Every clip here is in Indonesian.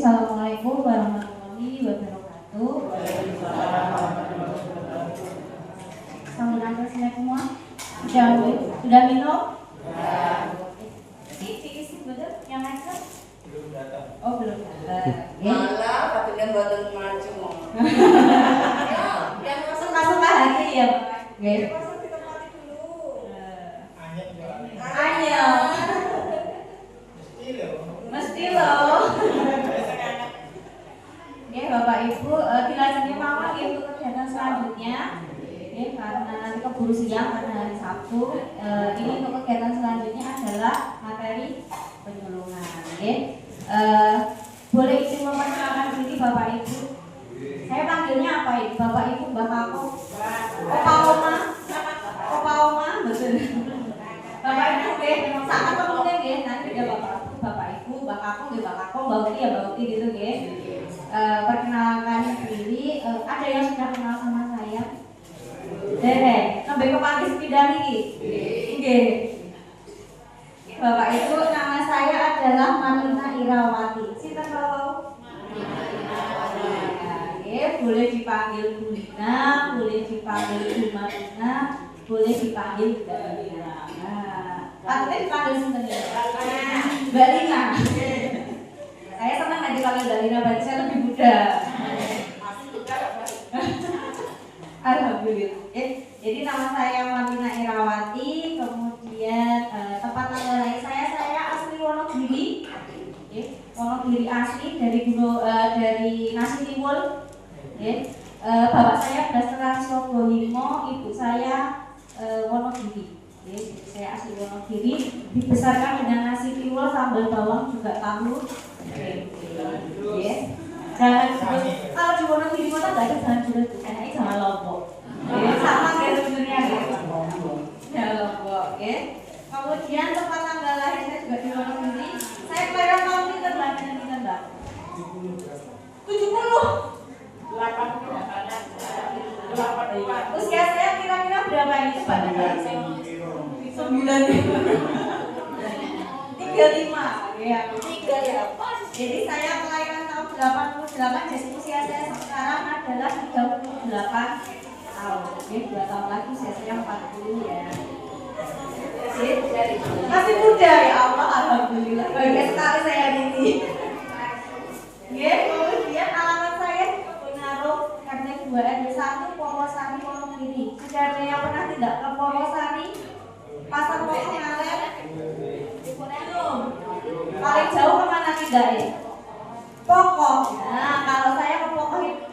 Assalamualaikum warahmatullahi wabarakatuh. Sampun selesai semua? Sudah minum? Isi betul yang extra? Belum datang. Oh belum datang. Malah katanya buatan maju. Yang Masuk hati ya Pak. Nggih. Ayo. Mesti loh. Ya Bapak Ibu, dilanjutkan mawon untuk kegiatan selanjutnya. Ya, karena nanti keburu siang karena hari Sabtu. Ini untuk kegiatan selanjutnya adalah materi penyuluhan. Ya. Boleh izin memperkenalkan diri Bapak Ibu. Saya panggilnya apa ini? Bapak Ibu, Mbak Kako, Opa Oma, Opa Oma, betul. Bapak Ibu, sangat kemudian ya. Nanti ada Bapak Ibu, Mbak Kako, Mbak Kako, Mbak Uti ya, Mbak Uti gitu ya. Perkenalkan diri. Ada yang sudah kenal sama saya? Derek, sampai ke pagi sepeda nih. Nggih. Bapak Ibu, nama saya adalah Marlina Irawati. Sinten kalau boleh dipanggil Bu Lina, boleh dipanggil Bu Marlina, boleh dipanggil Mbak Lina. Artinya dipanggil sinten ya? Mbak Lina. Saya senang nanti dipanggil Mbak Lina, berarti saya lebih muda. Alhamdulillah. Jadi nama saya Marlina Irawati, kemudian tempat tinggal saya asli Wonogiri. Wonogiri asli dari dari Nasitiwul. Bapak saya Dastra Sogohimo, ibu saya Wonogiri. Saya asli Wonogiri, dibesarkan dengan nasi tiwul, sambal bawang juga tahu. Dan kalau di Wonogiri kota nggak ada bahan bulat, enaknya sama Lombok. Sama kayak sebenarnya ya Lombok. Kemudian tempat tanggal lahir saya juga di Wonogiri. Saya kelahiran tahun ini Mbak. 70. Usia saya kira-kira berapa ini Pak? 9. 35. Ya, 3 ya. Jadi saya kelahiran tahun 88, jadi usia saya sekarang adalah 38 tahun. Oke, 2 tahun lagi usia saya 40 ya. Masih muda ya Allah, alhamdulillah. Bangga sekali saya ini. Kemudian alamat saya Benarum, RT 2 RW 1 Purwosari Wonogiri. Sudah ada yang pernah tidak ke Purwosari? Pasar Pokok Ngaler? Belum. Paling jauh kemana tidak ya? Pokok. Nah, kalau saya ke Pokok itu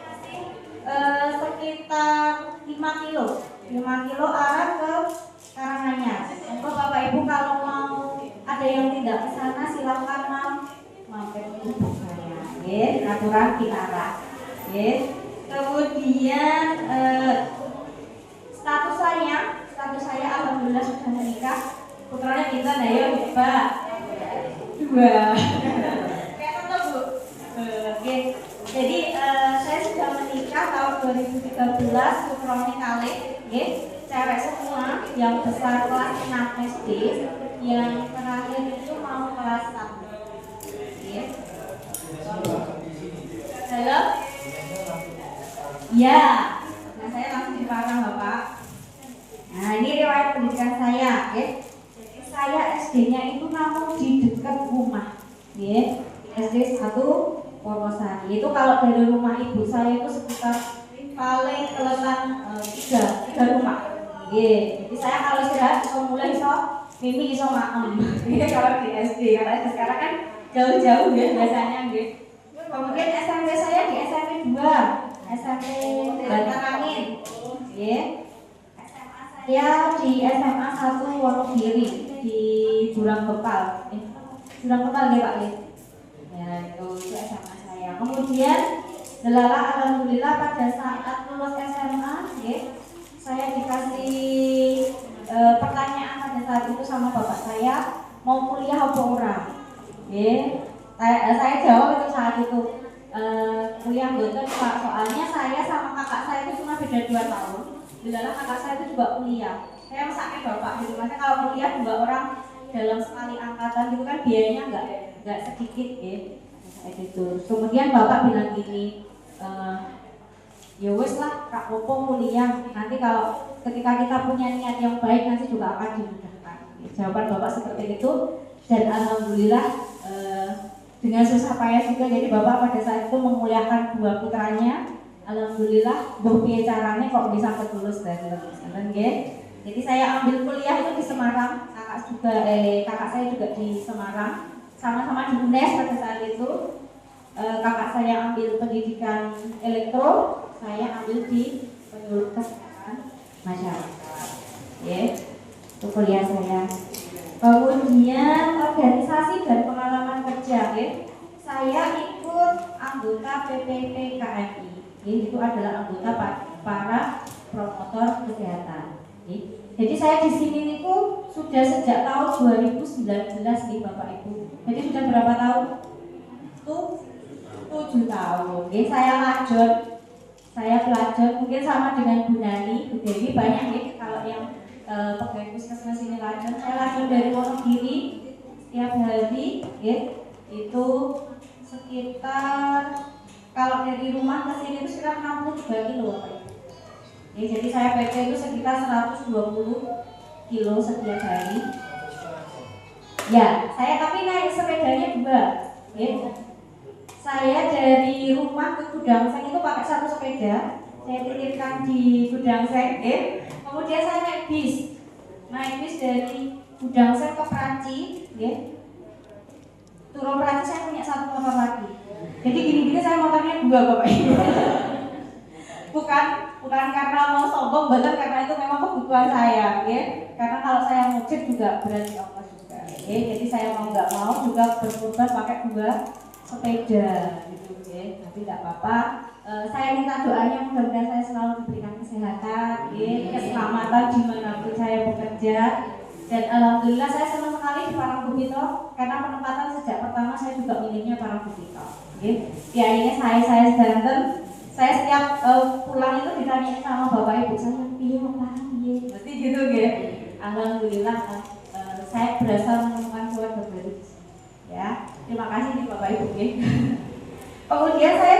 sekitar 5 kilo. 5 kilo arah ke Karanganyar. Untuk Bapak Ibu kalau mau ada yang tidak ke sana silakan mampir ke ibu saya. Aturan arah. Kemudian status saya alhamdulillah sudah menikah. Putranya kita ayo Mbak. 2. Kayak apa Bu? Oke. Jadi saya sudah menikah tahun 2013, putranya kalih, cewek semua, yang besar kelas 6 SD, yang terakhir itu mau kelas 1. Halo? Ya. Nah, saya langsung diparang Bapak. Nah, ini riwayat pendidikan saya, Saya SD-nya itu namun di dekat rumah, SD 1 Purwosari. Itu kalau dari rumah ibu saya itu sekitar paling kelelan 3 rumah. Jadi saya kalau istirahat bisa mulai mimi bisa maem. Kalau di SD, karena sekarang kan jauh-jauh ya biasanya. Kemudian SMP saya di SMP 2, SMP Bantar Angin. SMA saya di SMA 1 Wonogiri di Jurang Bepal. Jurang Bepal ya Pak. Ya itu SMA saya. Kemudian alhamdulillah pada saat lulus SMA, saya dikasih pertanyaan pada saat itu sama bapak saya, mau kuliah apa ora? Saya jawab itu saat itu kuliah betul Pak, soalnya saya sama kakak saya itu cuma beda 2 tahun. Dilala kakak saya itu juga kuliah. Saya mesaknya bapak gitu, maksudnya kalau kuliah 2 orang dalam sekali angkatan gitu kan biayanya nggak sedikit kayak gitu. Kemudian bapak bilang gini, ya wes lah Kak Popo kuliah, nanti kalau ketika kita punya niat yang baik nanti juga akan dimudahkan. Jawaban bapak seperti itu, dan alhamdulillah dengan susah payah juga. Jadi bapak pada saat itu memuliakan dua putranya. Alhamdulillah piye caranya kok bisa lulus dari lulusan nggih. Jadi saya ambil kuliah itu di Semarang, kakak saya juga di Semarang, sama-sama di UNES pada saat itu. Kakak saya ambil pendidikan elektro, saya ambil di penyuluh kesehatan masyarakat. Itu kuliah saya. Kemudian organisasi dan pengalaman kerja, saya ikut anggota PPP KMI. Itu adalah anggota para promotor kesehatan. Jadi saya di sini itu sudah sejak tahun 2019 nih Bapak Ibu. Jadi sudah berapa tahun? 7 tahun. Saya pelajar mungkin sama dengan Bu Nani, Bu Dewi banyak nih kalau yang pegawai puskesmas ini lajur. Saya lajur dari Wonogiri setiap hari, itu sekitar kalau dari rumah ke sini itu sekitar 63 kilo. Jadi saya PT itu sekitar 120 kilo setiap hari. Ya, saya tapi naik sepedanya 2. Saya dari rumah ke Gudang Seng itu pakai satu sepeda. Saya titipkan di Gudang Seng. Kemudian saya naik bis dari Gudang Seng ke Peranci. Turun Peranci saya punya satu motor lagi. Jadi gini-gini saya motornya 2 Bapak Ibu. Bukan karena mau sombong, betul, karena itu memang kebutuhan saya, karena kalau saya mudik juga berarti ongkos juga, jadi saya mau nggak mau juga berkorban pakai 2 sepeda, gitu, tapi nggak apa-apa. Saya minta doanya mudah-mudahan saya selalu diberikan kesehatan, keselamatan dimanapun saya bekerja, dan alhamdulillah saya senang sekali di Parangkubito karena penempatan sejak pertama saya juga miliknya Parangkubito. Ya ini saya sedanten. Saya setiap pulang itu ditanya sama bapak ibu saya, piye, berarti gitu Alhamdulillah saya berhasil menemukan keluarga baru. Ya, terima kasih nih bapak ibu. Kemudian saya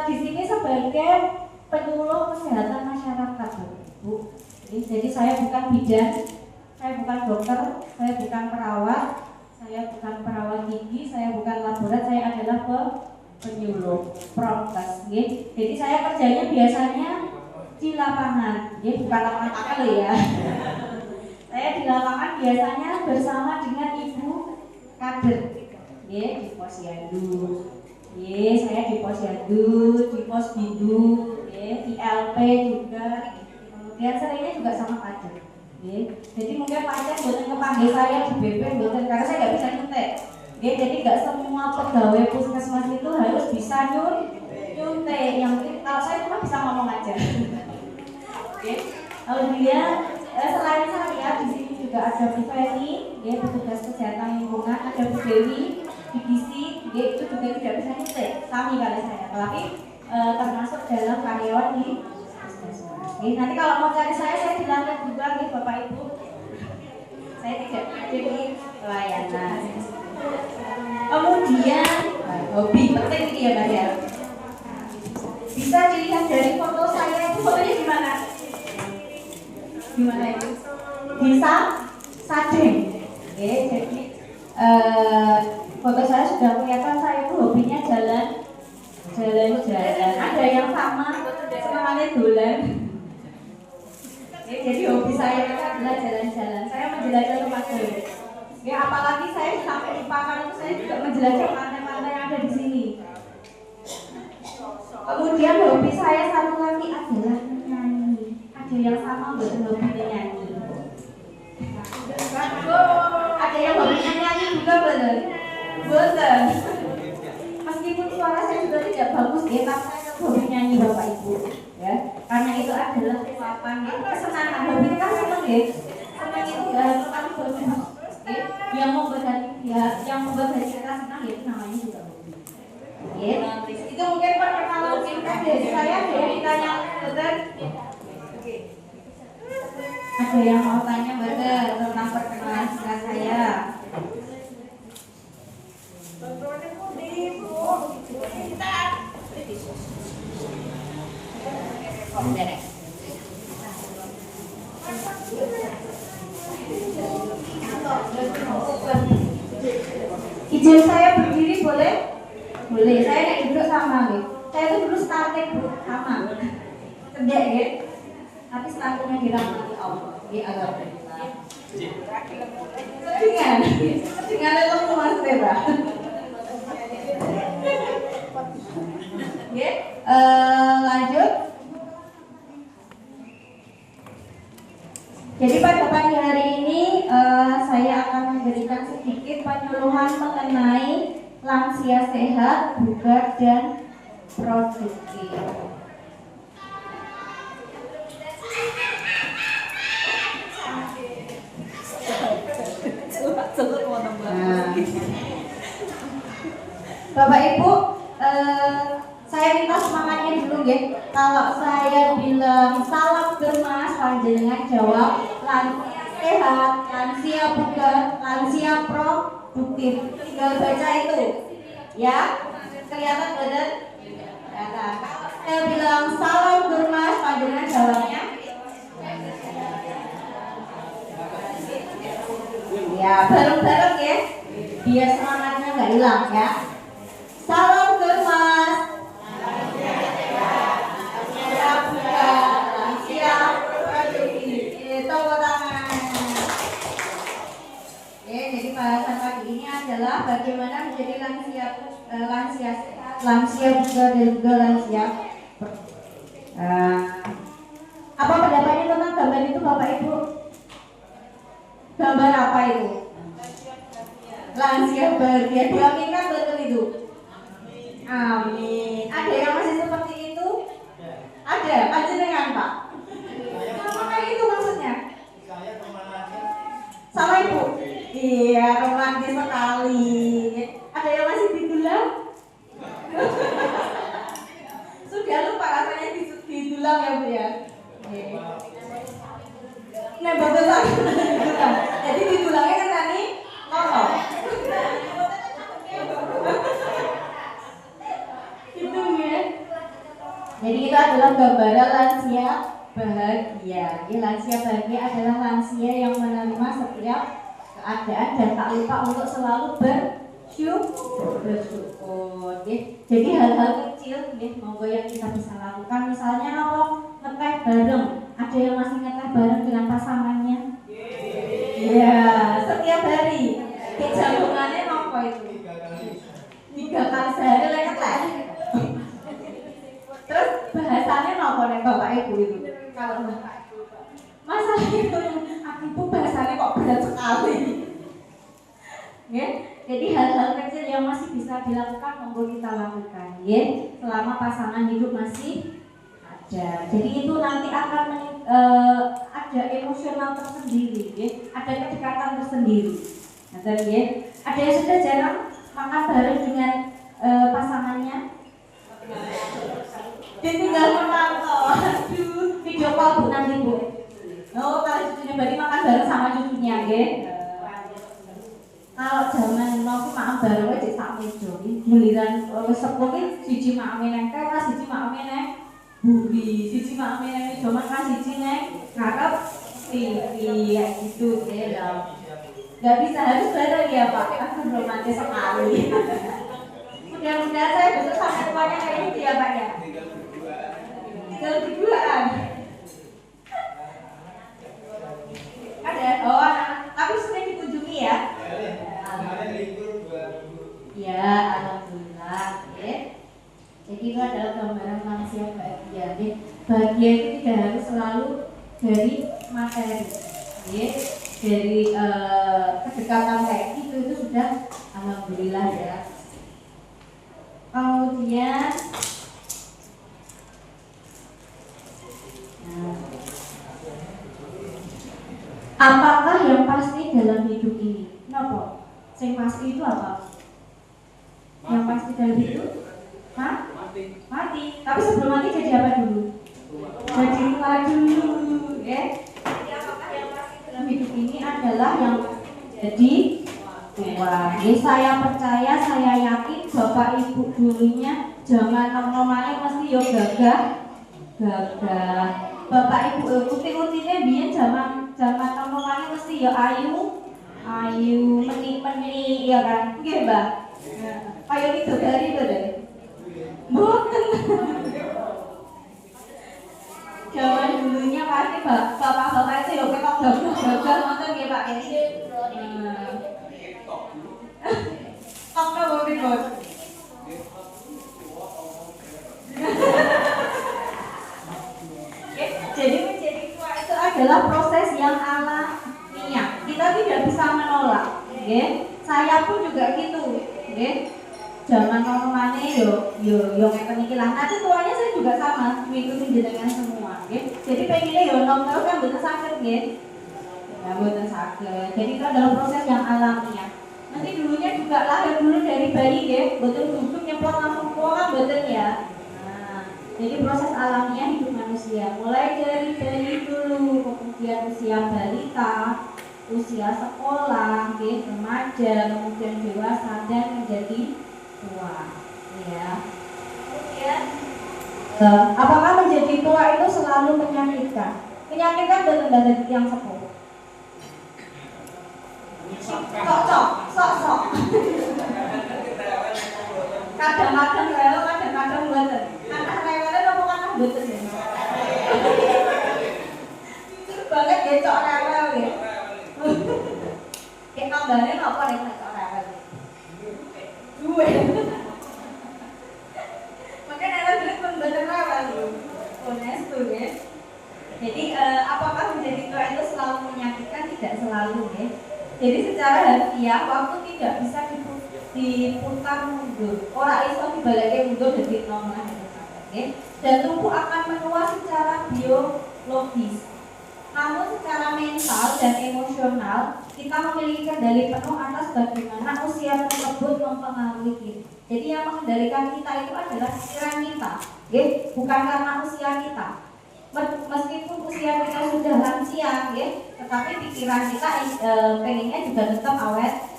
di sini sebagai penyuluh kesehatan masyarakat, bapak ibu. Jadi saya bukan bidan, saya bukan dokter, saya bukan perawat, saya bukan perawat gigi, saya bukan laborat, saya adalah penyuluh prokes. Jadi saya kerjanya biasanya di lapangan, bukan lapangan pakai ya. Saya di lapangan biasanya bersama dengan ibu kader, di Posyandu. Saya di Posyandu, di Pos Bindu, di LP juga. Kemudian seringnya juga sama kader. Jadi mungkin pasien buatan kepanggil saya di BP buatan karena saya nggak bisa nyuntik. Jadi nggak semua pegawai puskesmas itu harus bisa nyuntik. Yang penting kalau saya cuma bisa ngomong aja. Alhamdulillah selain saya di sini juga ada Bu Feni, petugas kesehatan lingkungan, ada Bu Dewi, BDC, itu juga tidak bisa nyuntik. Kami kalau saya, tapi termasuk dalam karyawan di puskesmas. Nanti kalau mau cari saya di lantai 2 Bapak Ibu. Saya tidak jadi pelayanan. Kemudian hobi penting ini ya Mbak ya. Bisa dilihat dari foto saya, itu fotonya di mana? Gimana itu? Bisa Sadeng. Jadi foto saya sudah kelihatan saya itu hobinya jalan-jalan. Ada yang sama semangatnya dolan. Jadi hobi saya itu adalah jalan-jalan. Saya menjelajah tempat baru. Apalagi saya sampai di Pakan itu saya juga menjelajah pantai-pantai yang ada di sini. Kemudian hobi saya satu lagi adalah menyanyi. Ada yang sama betul hobi menyanyi. Ada yang hobi menyanyi juga betul. Meskipun suara saya juga tidak bagus, tapi saya hobi nyanyi Bapak Ibu. Karena itu adalah kesenangan. Hobi kan senang senang itu harus bagus. Yang membuat hati kita senang itu namanya juga hobi. Itu mungkin perkenalan singkat dari saya. Ditanya betul. Ada yang mau tanya betul tentang perkenalan singkat saya? Izin saya berdiri boleh? Boleh. Saya naik duduk sama nih. Saya itu dulu starting sama. Cedek ya. Tapi startingnya dirahmati Allah. Di alhamdulillah. Dengan lemu Mas Teba. Ya, lanjut. Jadi pada pagi hari ini saya akan memberikan sedikit penyuluhan mengenai lansia sehat, bugar dan produktif. Bapak Ibu, saya minta semangatnya dulu ya. Kalau saya bilang salam gemas, panjenengan jawab lansia sehat, lansia bugar, lansia produktif. Tinggal baca itu, ya. Kelihatan badan? Kelihatan. Saya bilang salam gemas, panjenengan jawabnya. Ya, bareng-bareng ya. Biar semangatnya nggak hilang ya. Salam gemas. Lansia bugar, lansia produktif. Tepuk tangan. Oke, jadi bahasan pagi ini adalah bagaimana menjadi lansia sehat, lansia bugar dan juga lansia produktif. Apa pendapatnya tentang gambar itu Bapak Ibu? Gambar apa itu? Lansia bahagia. Diaminkan betul itu? Amin. Ada yang masih seperti itu? Ada. Panjenengan Pak? Sama itu maksudnya? Sama Ibu? Iya, romantis sekali. Ada yang masih ditulang? Sudah lupa rasanya ditulang ya Bu ya? Nah, betul ditulang. Jadi ditulangnya kan tadi ngomong. Itu ya. Jadi itu adalah gambaran lansia bahagia. Jadi lansia bahagia adalah lansia yang menerima setiap keadaan dan tak lupa untuk selalu bersyukur. Jadi hal-hal kecil monggo yang kita bisa lakukan. Misalnya apa? Ngeteh bareng. Ada yang masih ngeteh bareng dengan pasangannya? Iya, setiap hari. Kejalungannya apa itu? 3 kali sehari leket lah. Terus bahasannya apa nih Bapak Ibu itu? Kalau masalah itu, aku bahasannya kok berat sekali. Ya, jadi hal-hal kecil yang masih bisa dilakukan monggo kita lakukan, ya. Selama pasangan hidup masih ada. Jadi itu nanti akan ada emosional tersendiri, ya. Ada kedekatan tersendiri. Nah, ya. Ada yang sudah jarang makan bareng dengan pasangannya. Dia tinggal memantau. Aduh, video call Bu nanti Bu. Oh, kalau cucunya berarti makan bareng sama cucunya, ya. Kalau zaman mau makan bareng aja sak meja iki giliran wis sepuh iki siji makame nang teras, siji makame nang buri, siji makame nang meja makan, siji nang ngarep TV gitu ya. Enggak bisa harus bareng ya Pak. Aku romantis sekali. Mudah-mudahan saya besok sampai rumahnya kayak gitu ya Pak ya. Tinggal berduaan. Ada tapi sering dikunjungi ya. Ya, alhamdulillah. Ya. Jadi itu adalah gambaran lansia bahagia. Bahagia itu tidak harus selalu dari materi. Ya. Dari kedekatan kayak gitu itu sudah alhamdulillah ya. Kemudian apakah yang pasti dalam hidup ini? Kenapa? Yang pasti itu apa? Yang pasti dalam hidup? Hah? Mati. Tapi sebelum mati jadi apa dulu? Jadi tua dulu, ya. Jadi apakah yang pasti dalam hidup ini adalah yang jadi tua? Ya, saya percaya, saya yakin Bapak Ibu dulunya zaman nom-nomannya mesti yo gagah. Bapak Ibu uti-utine biyen zaman nom-nomannya mesti yo ayu. ayu, menik-menik, ya kan? Nggih, Mbak. Kayak widodari to deh. Mboten. Zaman dulunya pasti bapak-bapak itu ya ketok gagah ngoten nggih Pak. Apa boleh bos? Jadi menjadi tua itu adalah proses yang alamiah. Kita tidak bisa menolak. Saya pun juga gitu. Zaman normane yo ngeten iki lah. Nanti tuanya saya juga sama, mengikuti jenengan semua, Jadi pengennya yo nom terus kan mboten saged, nggih. Ya mboten saged. Jadi itu adalah proses yang alamiah. Nanti dulunya juga lahir dulu dari bayi, mboten duduk nyemplung langsung tua kan mboten ya. Nah, jadi proses alamiah hidup manusia, mulai dari bayi dulu, kemudian usia balita, usia sekolah, remaja, kemudian dewasa dan menjadi tua, ya. Kemudian, apakah menjadi tua itu selalu menyakitkan? Menyakitkan dan yang sepuh. Sok. Kadang-kadang rewel, kadang-kadang mboten. Anak rewel apa kan mboten ya? Banget ya cok rewel ya. Kayak tambahane apa nek cok rewel? Duwe. Makanya ada dulu pun mboten rewel. Honest tuh ya. Jadi apakah menjadi tua itu selalu menyakitkan? Tidak selalu ya. Jadi secara harfiah waktu tidak bisa diputar mundur. Ora iso dibalike mundur dadi nom lah dan tubuh akan menua secara biologis. Namun secara mental dan emosional kita memiliki kendali penuh atas bagaimana usia tersebut mempengaruhi kita. Jadi yang mengendalikan kita itu adalah pikiran kita, bukan karena usia kita. Meskipun usia kita sudah lansia, tetapi pikiran kita pengennya juga tetap awet.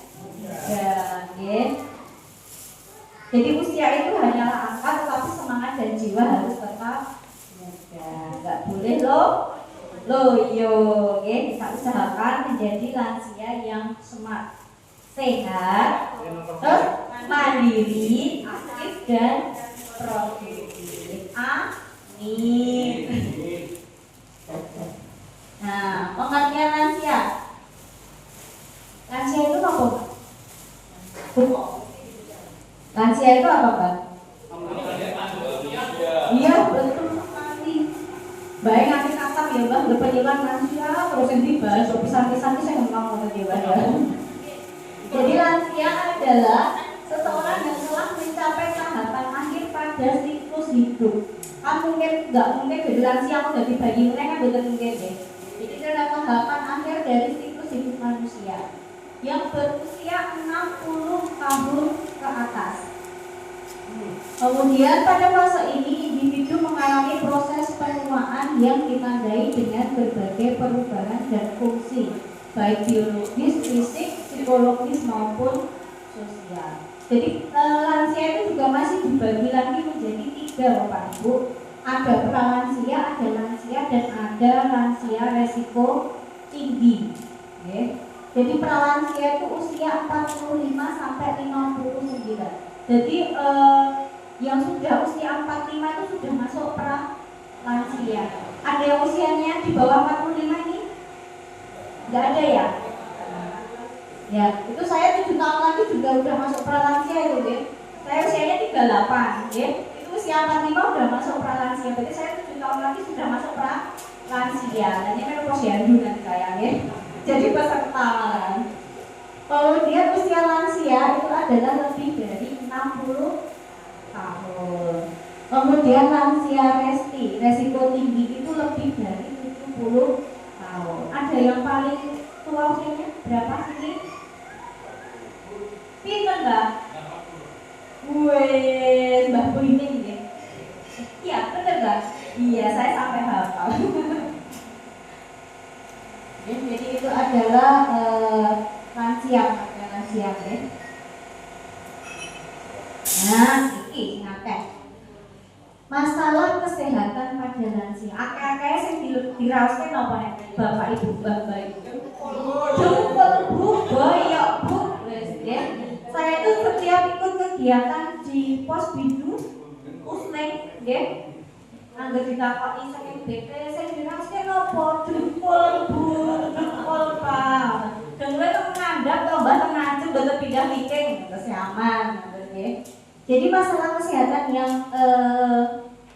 Jadi usia itu hanyalah angka, tetapi semangat dan jiwa harus tetap muda. Nggak boleh loyo, kita usahakan menjadi lansia yang smart, sehat, terus mandiri, aktif dan produktif. Amin. Nah, pengertian lansia. Lansia itu apa? Lansia itu apa, Pak? Iya, betul sekali. Baik nanti katam ya, Mbak, berpenyelan lansia terus yang dibahas, pisah-pisah saya nggak mau ya. Jadi lansia adalah seseorang yang telah mencapai tahapan akhir pada siklus hidup. Kan nggak mungkin dari lansia aku dari bayi mereka betul mungkin deh. Jadi itu adalah tahapan akhir dari siklus hidup manusia yang berusia 60 tahun ke atas. Kemudian pada fase ini individu mengalami proses penuaan yang ditandai dengan berbagai perubahan dan fungsi baik biologis, fisik, psikologis maupun sosial. Jadi lansia itu juga masih dibagi lagi menjadi 3, Bapak Ibu. Ada pralansia, ada lansia, dan ada lansia resiko tinggi. Jadi pralansia itu usia 45 sampai 59. Jadi yang sudah usia 45 itu sudah masuk pralansia. Ada yang usianya di bawah 45 ini? Enggak ada ya? Ya, itu saya 7 tahun lagi juga udah masuk pralansia itu, Saya usianya 38, Itu usia 45 udah masuk pralansia. Berarti saya 7 tahun lagi sudah masuk pralansia. Dan ini memang posyandu nanti saya, Jadi peserta kan. Kemudian usia lansia itu adalah lebih dari 60 tahun. Kemudian lansia resiko tinggi itu lebih dari 70 tahun. Ada yang paling tua usianya berapa sih? Pinter Mbak? Wih, Mbak Buining ya? Iya, bener Mbak? Iya, saya sampai hafal. Jadi itu adalah lansia ya. Nah, ini ngakeh. Masalah kesehatan pada lansia. Akeh-akeh sing diraoske napa nek Bapak Ibu, Mbak Ibu. Jempol Bu, kegiatan di pos bidu usling nggih. Angger ditakoki saking BP sing diraske nopo dengkul Bu, dengkul Pak. Dengkul itu ngandap to Mbak tengajem boten pindah miking terus aman nggih. Jadi masalah kesehatan yang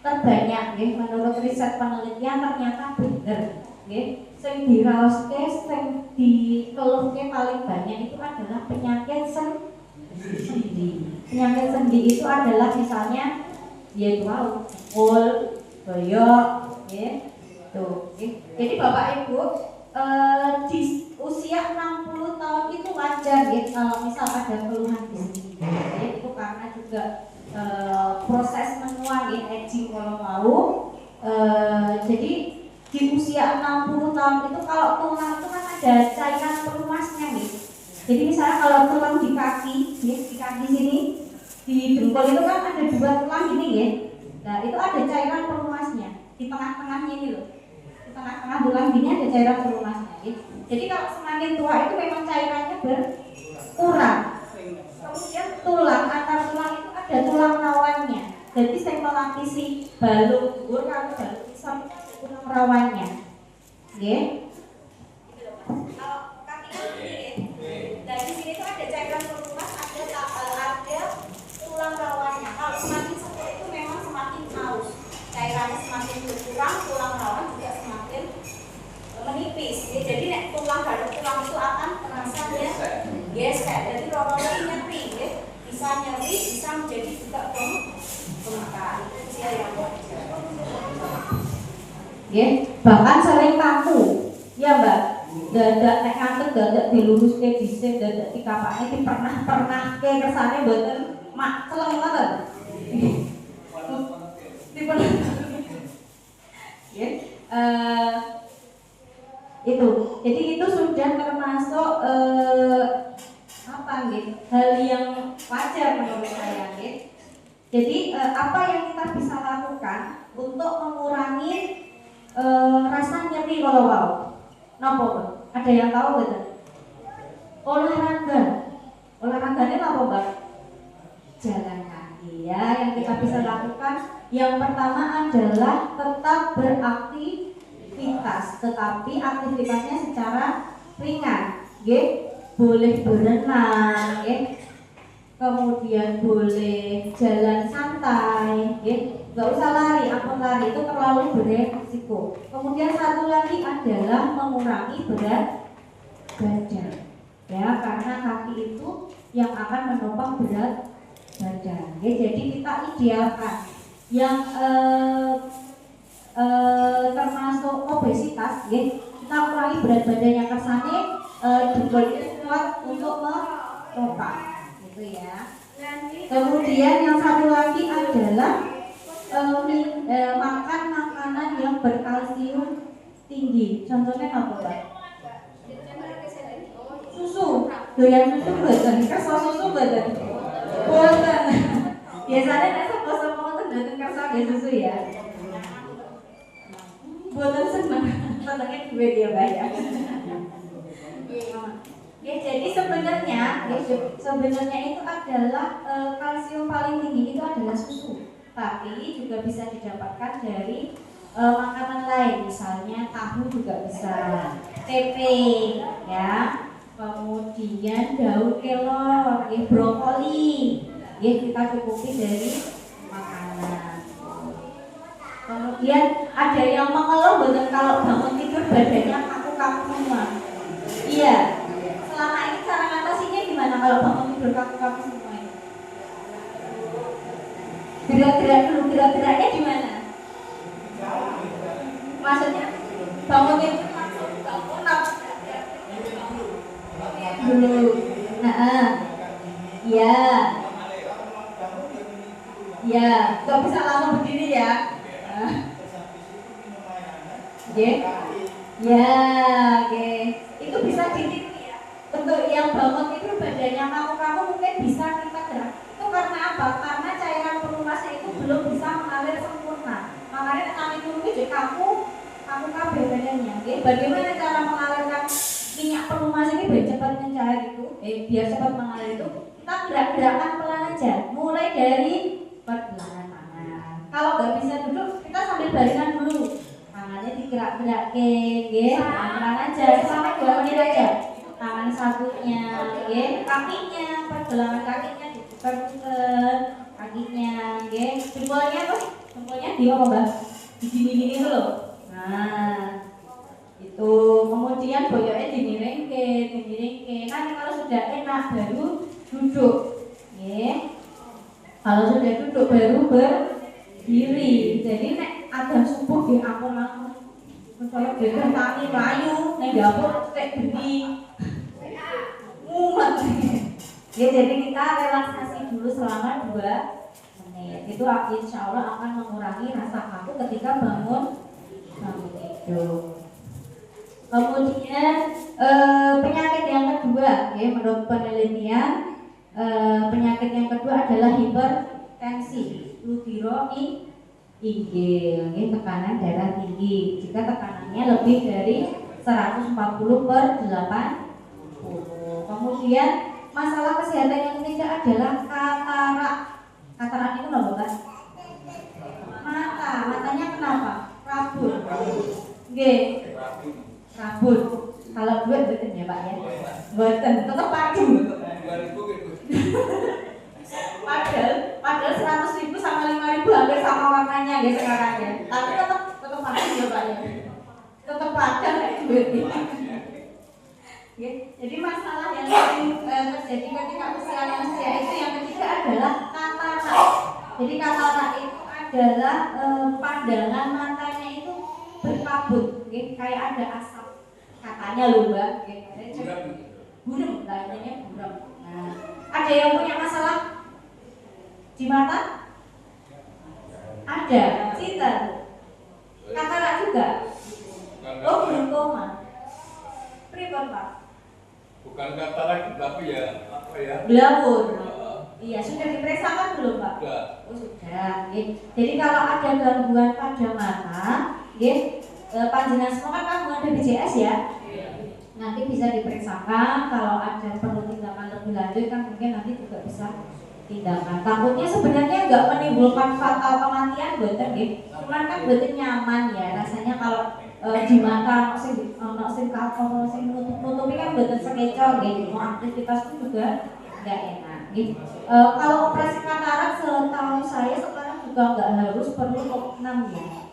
terbanyak nggih menurut riset penelitian ternyata bener nggih. Sing diraoske sing dikeluhke paling banyak itu adalah penyakit sendi. Penyakit sendi itu adalah misalnya yaitu dengkul, boyok, tuh. Jadi Bapak Ibu di usia 60 tahun itu wajar gitu kalau misal ada keluhan di sini. Itu karena juga proses menua aging kalau mau. Jadi di usia 60 tahun itu kalau tulang itu kan ada cairan pelumasnya nih. Jadi misalnya kalau tulang di kaki sini, di dengkul itu kan ada 2 tulang gini ya. Nah itu ada cairan pelumasnya di tengah-tengahnya ini loh. Di tengah-tengah tulang gini ada cairan pelumasnya. Gitu. Jadi kalau semakin tua itu memang cairannya berkurang. Kemudian tulang antar tulang itu ada tulang rawannya. Jadi saya melapisi balung dhuwur kalau balung isor tulang rawannya. Nggih. Kalau kaki ini dari sini itu ada cairan pelumas, ada tulang rawannya. Kalau semakin seperti itu memang semakin haus. Cairannya semakin berkurang, tulang rawan juga semakin menipis. Jadi nek tulang itu akan terasa gesek. Jadi rono-rono nyeri, bisa nyeri, bisa menjadi juga bengkak. Usia yang wajar. Bahkan sering kaku, ya Mbak. Dadak nek ngantuk dadak diluruske dhisik, dadak dikapake dipernah-pernahke kersane mboten mak celeng ngoten. Itu. Jadi itu sudah termasuk hal yang wajar menurut saya gitu. Jadi apa yang kita bisa lakukan untuk mengurangi rasa nyeri kalau wow? Napa? Ada yang tahu betul? Olahraganya apa Mbak? Jalan kaki ya. Yang kita bisa lakukan yang pertama adalah tetap beraktivitas, tetapi aktivitasnya secara ringan, boleh berenang, kemudian boleh jalan santai, nggak usah lari, ampun lari itu terlalu beresiko. Kemudian satu lagi adalah mengurangi berat badan, ya karena kaki itu yang akan menopang berat badan. Jadi kita idealkan yang termasuk obesitas, kita kurangi berat badan yang kersane juga kuat untuk menopang, gitu ya. Kemudian yang satu lagi adalah makan makanan yang berkalsium tinggi. Contohnya apa, Mbak? Susu. Doyan susu mboten? Kersa susu mboten? Mboten. Biasanya nek sapa-sapa ngoten mboten kersa nggih susu ya. Mboten seneng. Senengnya duit ya, Mbak ya. Ya, jadi sebenarnya itu adalah kalsium paling tinggi itu adalah susu. Tapi juga bisa didapatkan dari makanan lain, misalnya tahu juga bisa, tempe, ya, kemudian daun kelor, brokoli, kita cukupi dari makanan. Kemudian ada yang mengeluh betul kalau bangun tidur badannya kaku-kaku semua. Iya, selama ini cara ngatasinya gimana kalau bangun tidur kaku-kaku semua? Gerak-geraknya gimana? Maksudnya bangunin langsung bangun dulu. Ya, nggak bisa langsung berdiri ya. Itu bisa ditiru ya. Untuk yang bangun itu badannya kaku-kaku mungkin bisa kita gerak. Itu karena apa? Karena cairan pelumasnya itu belum bisa mengalir sempurna. Makanya kami turun jadi kaku kabeh badannya. Bagaimana cara mengalirkan minyak pelumas ini biar cepat mencair itu? Biar cepat cepat mengalir itu kita gerak-gerakan pelan aja, mulai dari pergelangan tangan. Kalau nggak bisa duduk, kita sambil baringan dulu, tangannya digerak-gerakin, pelan aja selama 2 menit aja. Tangan satunya, kakinya, pergelangan kakinya diputar-putar, kakinya, jempolnya apa? Jempolnya di apa mbak? Di gini-gini itu loh. Nah, itu kemudian boyoknya dimiringke. Nanti kalau sudah enak baru duduk, Kalau sudah duduk baru berdiri. Jadi nek ada subuh di aku mencolok beda tangi layu, nek dapur kayak gini. Mumet. Jadi kita relaksasi dulu selama 2 menit. Itu insya Allah akan mengurangi rasa kaku ketika bangun tidur. Kemudian penyakit yang kedua, menurut penelitian penyakit yang kedua adalah hipertensi, inggil, tekanan darah tinggi. Jika tekanannya lebih dari 140/80. Kemudian masalah kesehatan yang ketiga adalah katarak. Katarak itu loh bukan? Matanya kenapa? Rabun. Rabun. Kalau duit betul ya Pak ya? Betul, tetap padu. Padahal 100.000 sama 5.000 hampir sama warnanya ya sekarang ya. Tapi tetap padu ya Pak ya. Tetap padang kayak duit. Jadi masalah yang sering terjadi ketika usia lansia itu yang ketiga adalah katarak. Jadi katarak itu adalah pandangan matanya itu berkabut, kayak ada asap. Katanya loh Mbak, buram, kayaknya buram. Nah, ada yang punya masalah di mata? Ada, Cinta. Katarak juga. Oh, glaukoma. Pripun Pak? Bukan katarak tapi ya apa ya? Blawur. Iya, sudah diperiksakan belum Pak? Sudah. Oh sudah. Jadi kalau ada gangguan pada mata, panjenengan semua kan gangguan BPJS ya. Nanti bisa diperiksakan. Kalau ada perlu tindakan lebih lanjut kan mungkin nanti juga bisa tindakan. Takutnya sebenarnya nggak menimbulkan fatal kematian, betul cuman kan betul nyaman ya rasanya kalau di mata sing nutupi kan betul sekecol mau aktivitas itu juga nggak enak kalau operasi katarak setahu saya sekarang juga nggak harus perlu opnam ya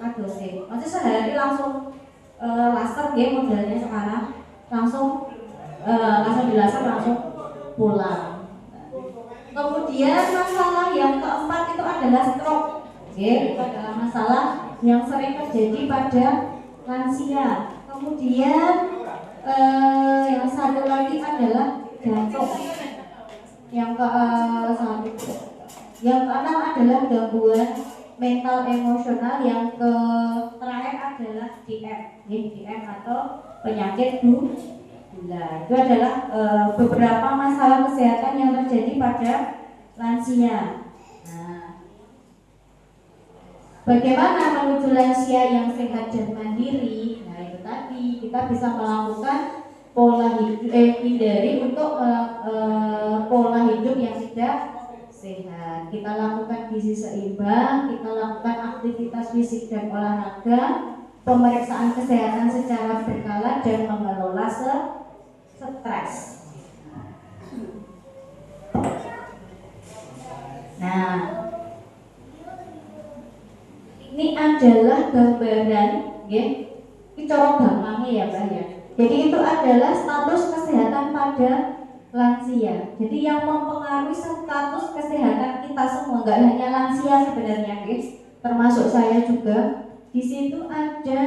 maksudnya sehari langsung laser modelnya sekarang langsung dilaser langsung pulang. Kemudian masalah yang keempat itu adalah stroke. Itu adalah masalah yang sering terjadi pada lansia. Kemudian yang satu lagi adalah jantung. Yang keenam adalah gangguan mental emosional. Yang terakhir adalah DM atau penyakit gula. Itu adalah beberapa masalah kesehatan yang terjadi pada lansia. Nah, bagaimana menuju lansia yang sehat dan mandiri? Nah, itu tadi kita bisa melakukan pola hidup hindari untuk pola hidup yang tidak sehat. Kita lakukan gizi seimbang, kita lakukan aktivitas fisik dan olahraga, pemeriksaan kesehatan secara berkala dan mengelola stres. Nah, ini adalah gambaran, ini cara gampangnya ya Mbak ya. Jadi itu adalah status kesehatan pada lansia. Jadi yang mempengaruhi status kesehatan kita semua, nggak hanya lansia sebenarnya, guys, termasuk saya juga. Di situ ada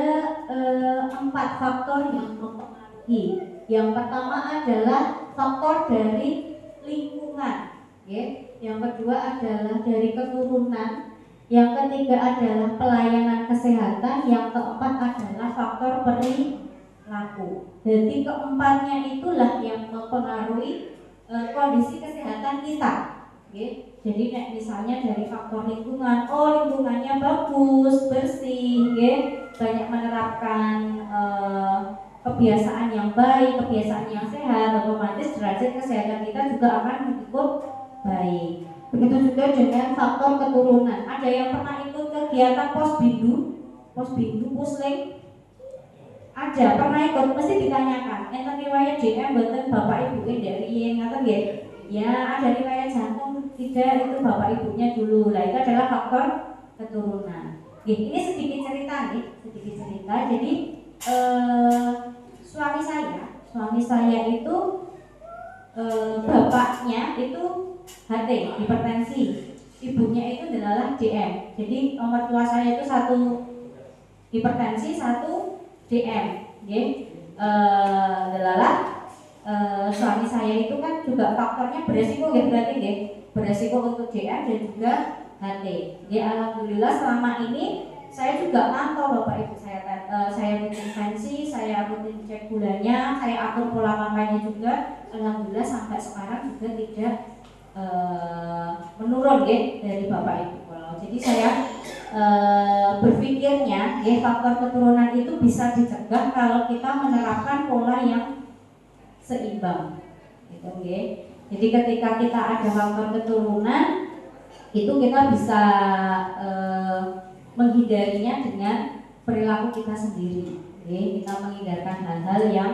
4 faktor yang mempengaruhi. Yang pertama adalah faktor dari lingkungan, yang kedua adalah dari keturunan, yang ketiga adalah pelayanan kesehatan, yang keempat adalah faktor perilaku. Jadi keempatnya itulah yang mempengaruhi kondisi kesehatan kita. Jadi misalnya dari faktor lingkungan, lingkungannya bagus, bersih, banyak menerapkan kebiasaan yang baik, kebiasaan yang sehat, otomatis derajat kesehatan kita juga akan ikut baik. Begitu juga dengan faktor keturunan. Ada yang pernah ikut kegiatan posbindu, pusling? Ada, pernah ikut, mesti ditanyakan. Enten riwayat JM boten bapak ibu dari ngaten nggih? Ya, ada riwayat jantung, tidak, itu bapak ibunya dulu. Nah, itu adalah faktor keturunan. Ini sedikit cerita nih, Jadi suami saya itu bapaknya itu HT, hipertensi, ibunya itu adalah DM. Jadi nomor tua saya itu satu hipertensi, satu DM. Suami saya itu kan juga faktornya beresiko beresiko untuk DM dan juga HT. Alhamdulillah selama ini saya juga mantau bapak ibu saya rutin tensi, saya rutin cek gulanya, saya atur pola makannya juga. Alhamdulillah sampai sekarang juga tidak menurun dari bapak ibu. Jadi saya berpikirnya faktor keturunan itu bisa dicegah kalau kita menerapkan pola yang seimbang. Jadi ketika kita ada faktor keturunan itu kita bisa menghindarinya dengan perilaku kita sendiri. Kita menghindarkan hal-hal yang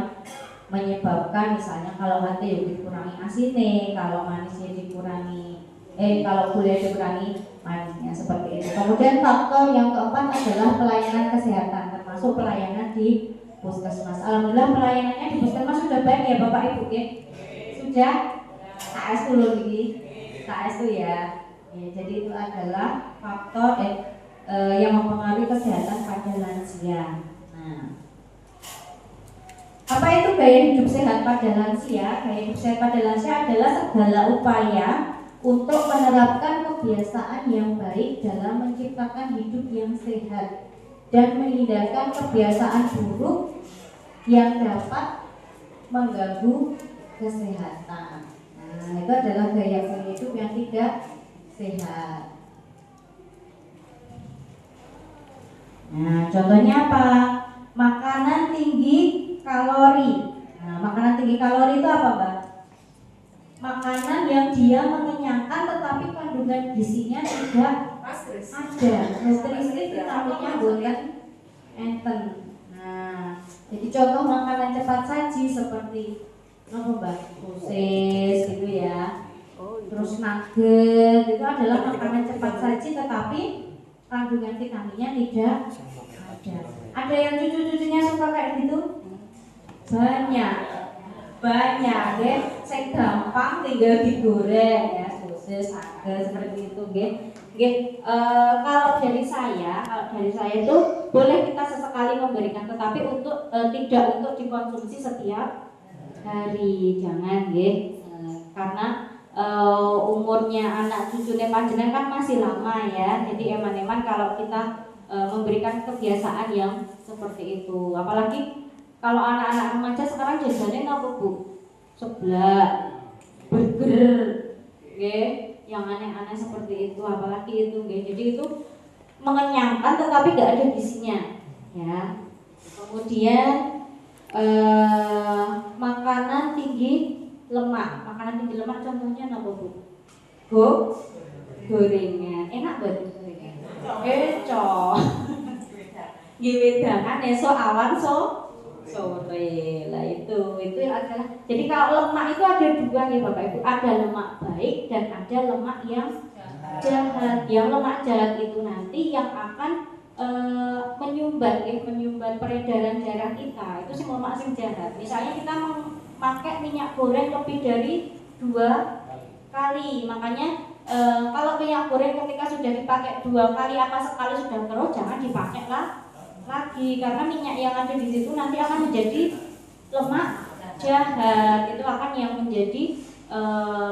menyebabkan, misalnya kalau hati dikurangi asinnya, kalau manisnya dikurangi, kalau gula dikurangi manisnya, seperti itu. Kemudian faktor yang keempat adalah pelayanan kesehatan, termasuk pelayanan di puskesmas. Alhamdulillah pelayanannya di puskesmas sudah baik ya Bapak Ibu sudah KS dulu KS itu ya. Jadi itu adalah faktor yang mempengaruhi kesehatan pada lansia. Nah, apa itu gaya hidup sehat pada lansia? Gaya hidup sehat pada lansia adalah segala upaya untuk menerapkan kebiasaan yang baik dalam menciptakan hidup yang sehat dan menghindarkan kebiasaan buruk yang dapat mengganggu kesehatan. Nah, itu adalah gaya hidup yang tidak sehat. Nah, contohnya apa? Makanan tinggi kalori. Nah, makanan tinggi kalori itu apa, Mbak? Makanan yang dia mengenyangkan tetapi kandungan gizinya tidak ada. Nutrisi vitaminnya bukan enten. Nah, jadi contoh makanan cepat saji seperti apa, Mbak? Sosis gitu ya. Terus nugget itu adalah makanan cepat saji tetapi kandungan vitaminnya tidak ada. Ada yang cucu-cucunya suka kayak gitu? Banyak deh. Saya gampang tinggal digoreng ya, sosis, nugget seperti itu, kalau dari saya itu boleh kita sesekali memberikan, tetapi untuk tidak untuk dikonsumsi setiap hari, jangan karena umurnya anak cucunya panjenengan kan masih lama ya. Jadi eman-eman kalau kita memberikan kebiasaan yang seperti itu. Apalagi kalau anak-anak remaja sekarang jajannya apa, Bu? Seblak, burger, yang aneh-aneh seperti itu. Apalagi itu, jadi itu mengenyangkan tetapi gak ada gizinya ya. Kemudian makanan tinggi lemak contohnya apa, Bu? Gorengan, enak banget gorengan. Cocok. Giwedangan esok awan sore lah itu adalah. Jadi kalau lemak itu ada dua ya Bapak Ibu, ada lemak baik dan ada lemak yang jahat. Yang lemak jahat itu nanti yang akan menyumbat peredaran darah kita. Itu semua lemak yang jahat. Misalnya kita memakai minyak goreng lebih dari 2 kali, makanya kalau minyak goreng ketika sudah dipakai 2 kali apa sekali sudah keruh, jangan dipakai lagi karena minyak yang ada di situ nanti akan menjadi lemak jahat. Itu akan yang menjadi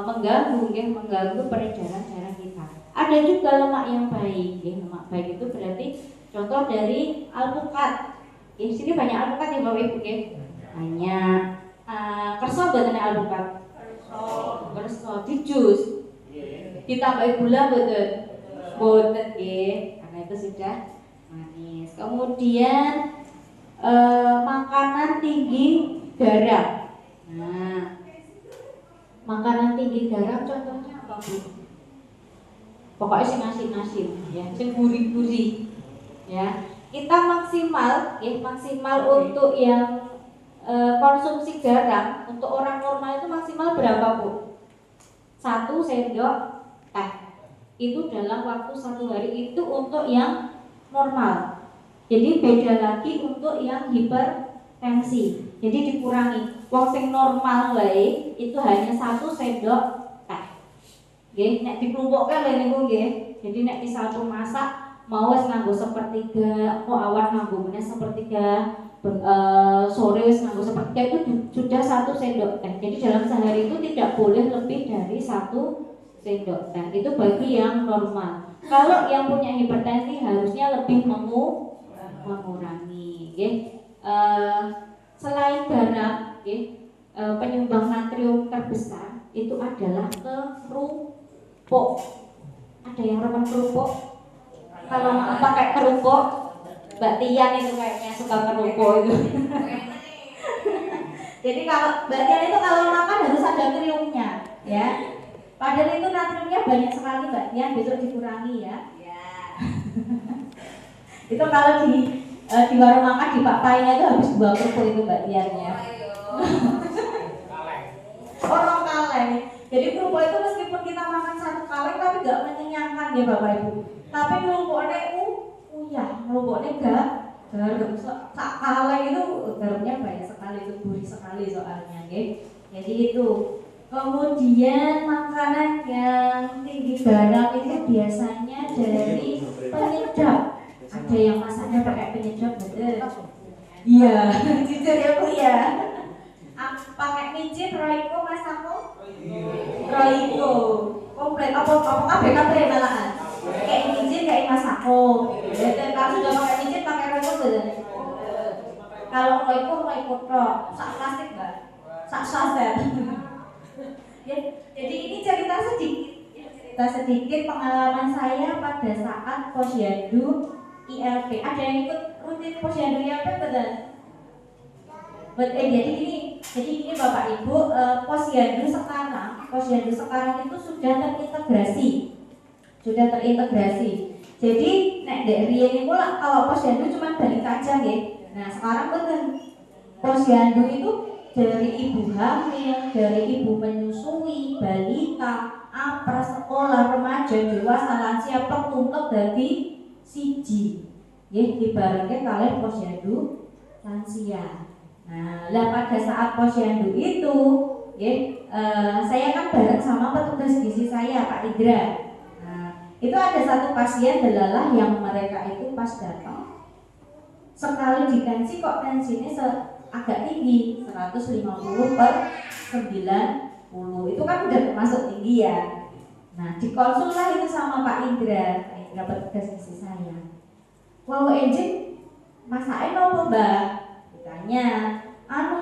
mengganggu peredaran darah kita. Ada juga lemak yang baik. Lemak baik itu berarti contoh dari alpukat. Di sini banyak alpukat ya Bapak Ibu banyak. Kerso betul alpukat. Kerso di jus. Ditambah gula betul karena itu sudah manis. Kemudian makanan tinggi garam. Nah, makanan tinggi garam contohnya apa Bu? Pokoknya sing asin-asin ya, sing gurih-gurih ya. Kita maksimal untuk yang konsumsi garam untuk orang normal itu maksimal berapa Bu? 1 sendok teh. Itu dalam waktu 1 hari itu untuk yang normal. Jadi beda lagi untuk yang hipertensi. Jadi dikurangi. Wong sing normal wae itu hanya 1 sendok teh. Nggih, nek diklumpukke lho niku nggih. Jadi nek misal masak mau wis nganggo sepertiga, mau awan nganggo meneh sepertiga, sore wis nganggo sepertiga itu sudah 1 sendok teh. Jadi dalam sehari itu tidak boleh lebih dari 1 sendok teh. Itu bagi yang normal. Kalau yang punya hipertensi harusnya lebih mengurangi. Selain garam, penyumbang natrium terbesar itu adalah kerupuk. Ada yang remen kerupuk? Kalau pakai kerupuk, Mbak Tian itu kayaknya suka kerupuk itu. Jadi kalau Mbak Tian itu kalau makan harus ada natriumnya, ya. Padahal itu natriumnya banyak sekali Mbak Tian, besok dikurangi ya. Itu kalau di warung makan di Pak Painya itu habis 2 kerupuk itu Mbak Tian ya. Orang kaleng. Jadi kerupuk itu meskipun kita makan 1 kaleng tapi gak mengenyangkan ya Bapak Ibu. Tapi kerupuknya kerupuknya gak garam. Sak kaleng itu garamnya banyak sekali, itu gurih sekali soalnya, Jadi itu. Kemudian makanan yang tinggi garam itu biasanya dari penyedap. Ada yang masaknya pakai penyedap, betul? Iya, jujur ya Bu ya. Pakai micin, Royco, Masako? Royco. Komplit apa kabeh malahan. Kayak micin, kayak Masako. Kalau sudah pakai micin, pakai Royco betul? Kalau Royco tok, sak plastik Mbak. Sak saset. Jadi ini cerita sedikit pengalaman saya pada saat posyandu ILP. Ada yang ikut rutin posyandu ILP betul? Jadi ini Bapak Ibu, posyandu sekarang itu sudah terintegrasi. Jadi nek dek riyen niku kalau posyandu cuma balita aja nggih. Nah, sekarang betul posyandu itu dari ibu hamil, dari ibu menyusui, balita, sekolah, remaja, dewasa, lansia, petuntuk dari siji. Nggih, dibarengke kalih posyandu lansia. Nah, pada saat posyandu itu, saya kan bareng sama petugas gizi saya, Pak Idra. Nah, itu ada satu pasien delalah yang mereka itu pas datang sekali ditensi kok tensinya agak tinggi, 150/90. Itu kan udah termasuk tinggi ya. Nah, dikonsul lah itu sama Pak Indra petugas gizi saya. Wow, enjing masakin apa Mbak? Ditanya,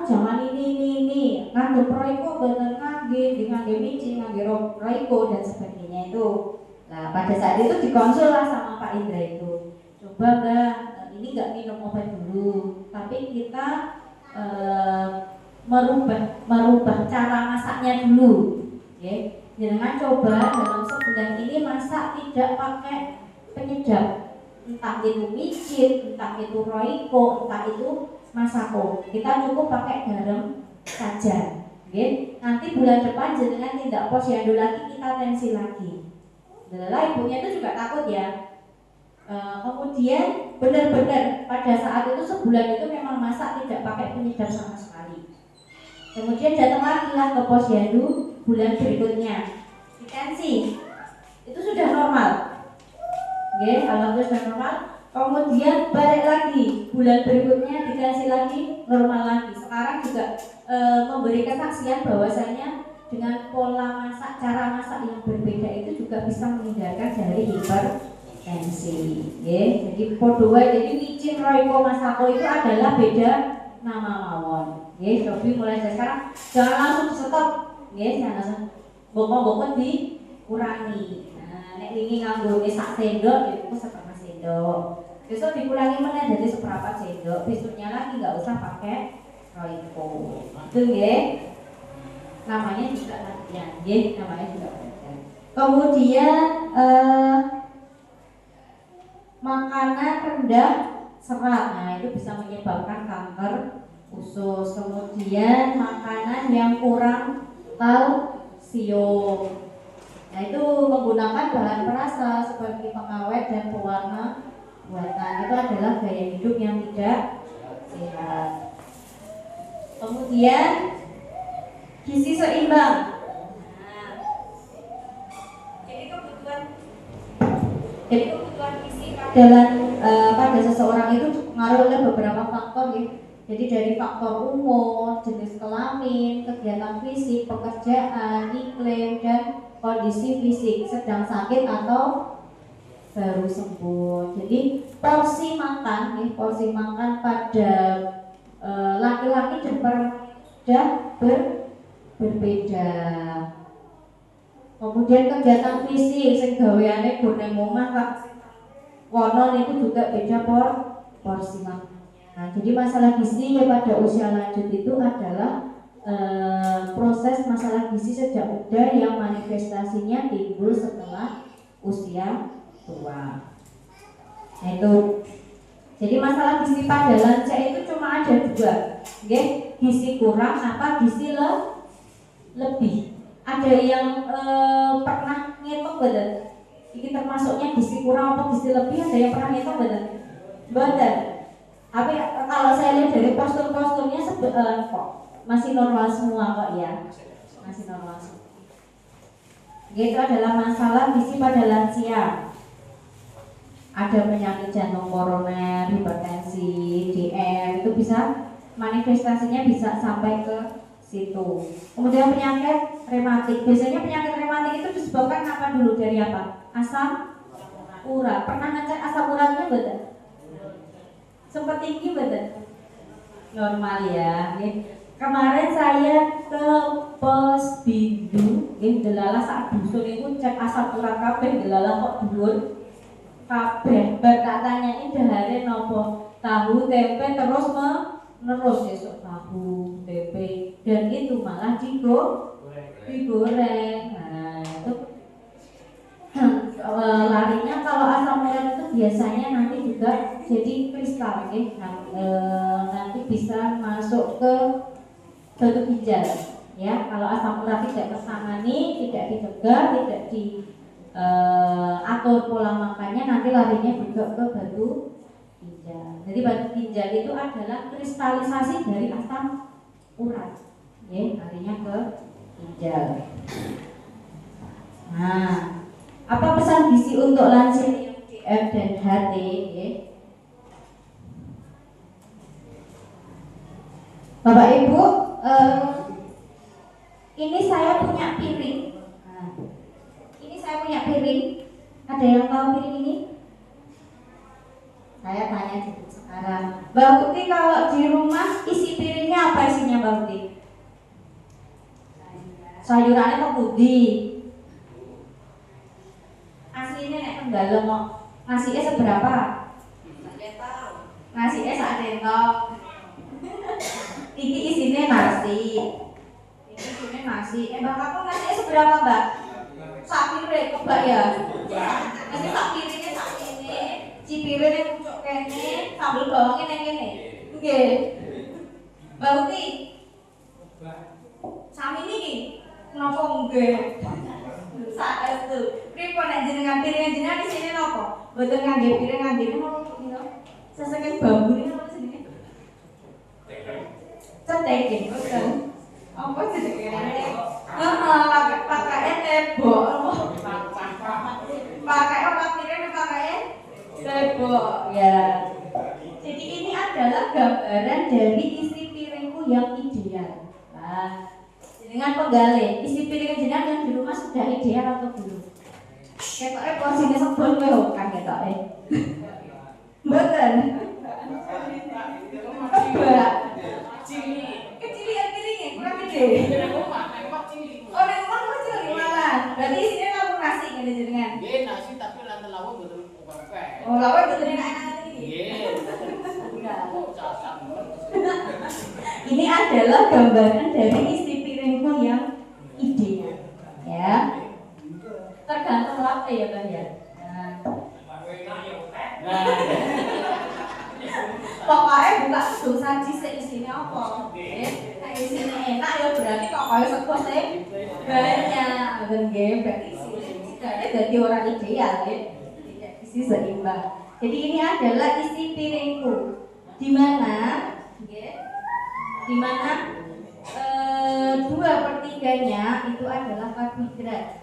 jangan ini nganggo Royco boten ngangge micin, ngangge Royco dan sebagainya itu. Nah, pada saat itu dikonsul lah sama Pak Indra itu. Coba Mbak, ini enggak minum obat dulu, tapi kita merubah cara masaknya dulu. Jangan coba dalam sebulan ini masak tidak pakai penyedap, entah itu micin, entah itu Royco, entah itu Masako. Kita cukup pakai garam saja. Nanti bulan depan jenengan tidak posyandu lagi, kita tensi lagi. Lelah ibunya itu juga takut ya. Kemudian benar-benar pada saat itu sebulan itu memang masak tidak pakai penyedap sama sekali. Kemudian datang lagi lah ke posyandu bulan berikutnya, tensi itu sudah normal. Kalau itu sudah normal, kemudian balik lagi bulan berikutnya ditensi lagi normal lagi. Sekarang juga memberi kesaksian bahwasanya dengan pola masak, cara masak yang berbeda itu juga bisa menghindarkan dari hipertensi. Jadi podoa, jadi micin, Royco, Masako itu adalah beda nama mawon. Tapi mulai dari sekarang jangan langsung di stop. Jangan langsung bokok-bokok dikurangi. Nah, nek wingi nganggo sak sendok, itu 1/2 sendok. Besok dikurangi meneh jadi seperempat sendok. Besoknya lagi nggak usah pakai Royco. Itu nggih. Namanya juga latihan, nggih, namanya juga latihan. Kemudian makanan rendah serat, nah itu bisa menyebabkan kanker usus. Kemudian makanan yang kurang kalsium, nah itu menggunakan bahan perasa seperti pengawet dan pewarna buatan, itu adalah gaya hidup yang tidak sehat. Kemudian gizi seimbang. Nah, jadi kebutuhan gizi pada seseorang itu dipengaruhi oleh beberapa faktor ya. Jadi dari faktor umur, jenis kelamin, kegiatan fisik, pekerjaan, iklim, dan kondisi fisik, sedang sakit atau baru sembuh. Jadi porsi makan pada laki-laki dan perempuan sudah berbeda. Kemudian kegiatan fisik sing gaweane gone omah Kak wonon itu juga beda porsi makan. Nah, jadi masalah gizi pada usia lanjut itu adalah proses masalah gizi sejak muda yang manifestasinya timbul setelah usia tua. Nah itu, jadi masalah gizi pada lansia itu cuma ada dua, okay? Gizi kurang apa gizi lebih. Ada yang pernah ngitung betul? Ini termasuknya gizi kurang apa gizi lebih? Ada yang pernah ngitung betul? Tapi kalau saya lihat dari postur-posturnya kok masih normal semua kok ya, masih normal semua. Itu adalah masalah gizi pada lansia. Ada penyakit jantung koroner, hipertensi, DM, itu bisa manifestasinya bisa sampai ke situ. Kemudian penyakit rematik. Biasanya penyakit rematik itu disebabkan apa dulu, dari apa? Asam urat. Pernah ngecek asam uratnya betul? Sempat tinggi betul? Normal ya. Kemarin saya ke Posbindu, delala saat dusun itu cek asam urat kabeh, delala kok dhuwur kabeh. Berkatanya ini dahare nopo? Tahu tempe terus menerus besok tahu tempe, dan itu malah digoreng. Nah itu larinya kalau asam urat itu biasanya nanti juga jadi kristal, nanti bisa masuk ke batu ginjal ya. Kalau asam urat tidak tertangani, tidak dicegah, tidak diatur pola makannya, nanti larinya juga ke batu ginjal. Jadi batu ginjal itu adalah kristalisasi dari asam urat, ya, larinya ke ginjal. Nah, apa pesan gizi untuk lansia DM dan HT? Ya? Bapak Ibu, ini saya punya piring. Nah, ini saya punya piring. Ada yang tahu piring ini? Saya tanya dulu sekarang. Mbak Putih, kalau di rumah isi piringnya apa isinya Mbak Putih? Sayurannya kok putih. Aslinya nek kendala kok. Nasinya seberapa? Nasinya sak sendok. Iki isinya nasi. Ini isinya nasi. Mbak kamu nasinya seberapa Mbak? Sak piring kok Mbak ya? Nanti sak piringnya sak ini. Cipiring yang pucuk kene, sambal bawangnya yang kene. Nggih. Mbak Uti. Sami niki napa nggih? Saestu. Pripun nek jenengan piring jenengan di sini napa? Mboten ngangge piring ngangge napa niku? Sesengit bambu niku napa jenenge? Cetek mboten. Apa jenenge? Heeh, pakake tebok. Pakai apa piring pakai tebok ya. Jadi ini adalah gambaran dari isi piringku yang ideal. Nah, dengan penggali isi piring jenengan yang di rumah sudah ideal atau belum? Ketoknya porsinya sebel kowe kan ketoknya. Mboten. Coba. Kecil piringnya kurang gede. Oh, nek omah kecil gimana? Berarti isinya kamu nasi ngene jenengan. Nggih, nasi tapi lantai lawan betul bukan. Oh, lawan betul enak-enak iki. ini adalah gambaran dari isi piringku yang idenya, ya. Tergantung apa ya Bang ya. Nah. Pokoknya buka gedung saji seisinya apa? Nah isinya enak ya berarti kok kayak sekos banyak, berarti isinya jadi orang ideal ya. Tidak isi seimbang. Jadi ini adalah isi piringku, di mana 2/3-nya itu adalah karbohidrat,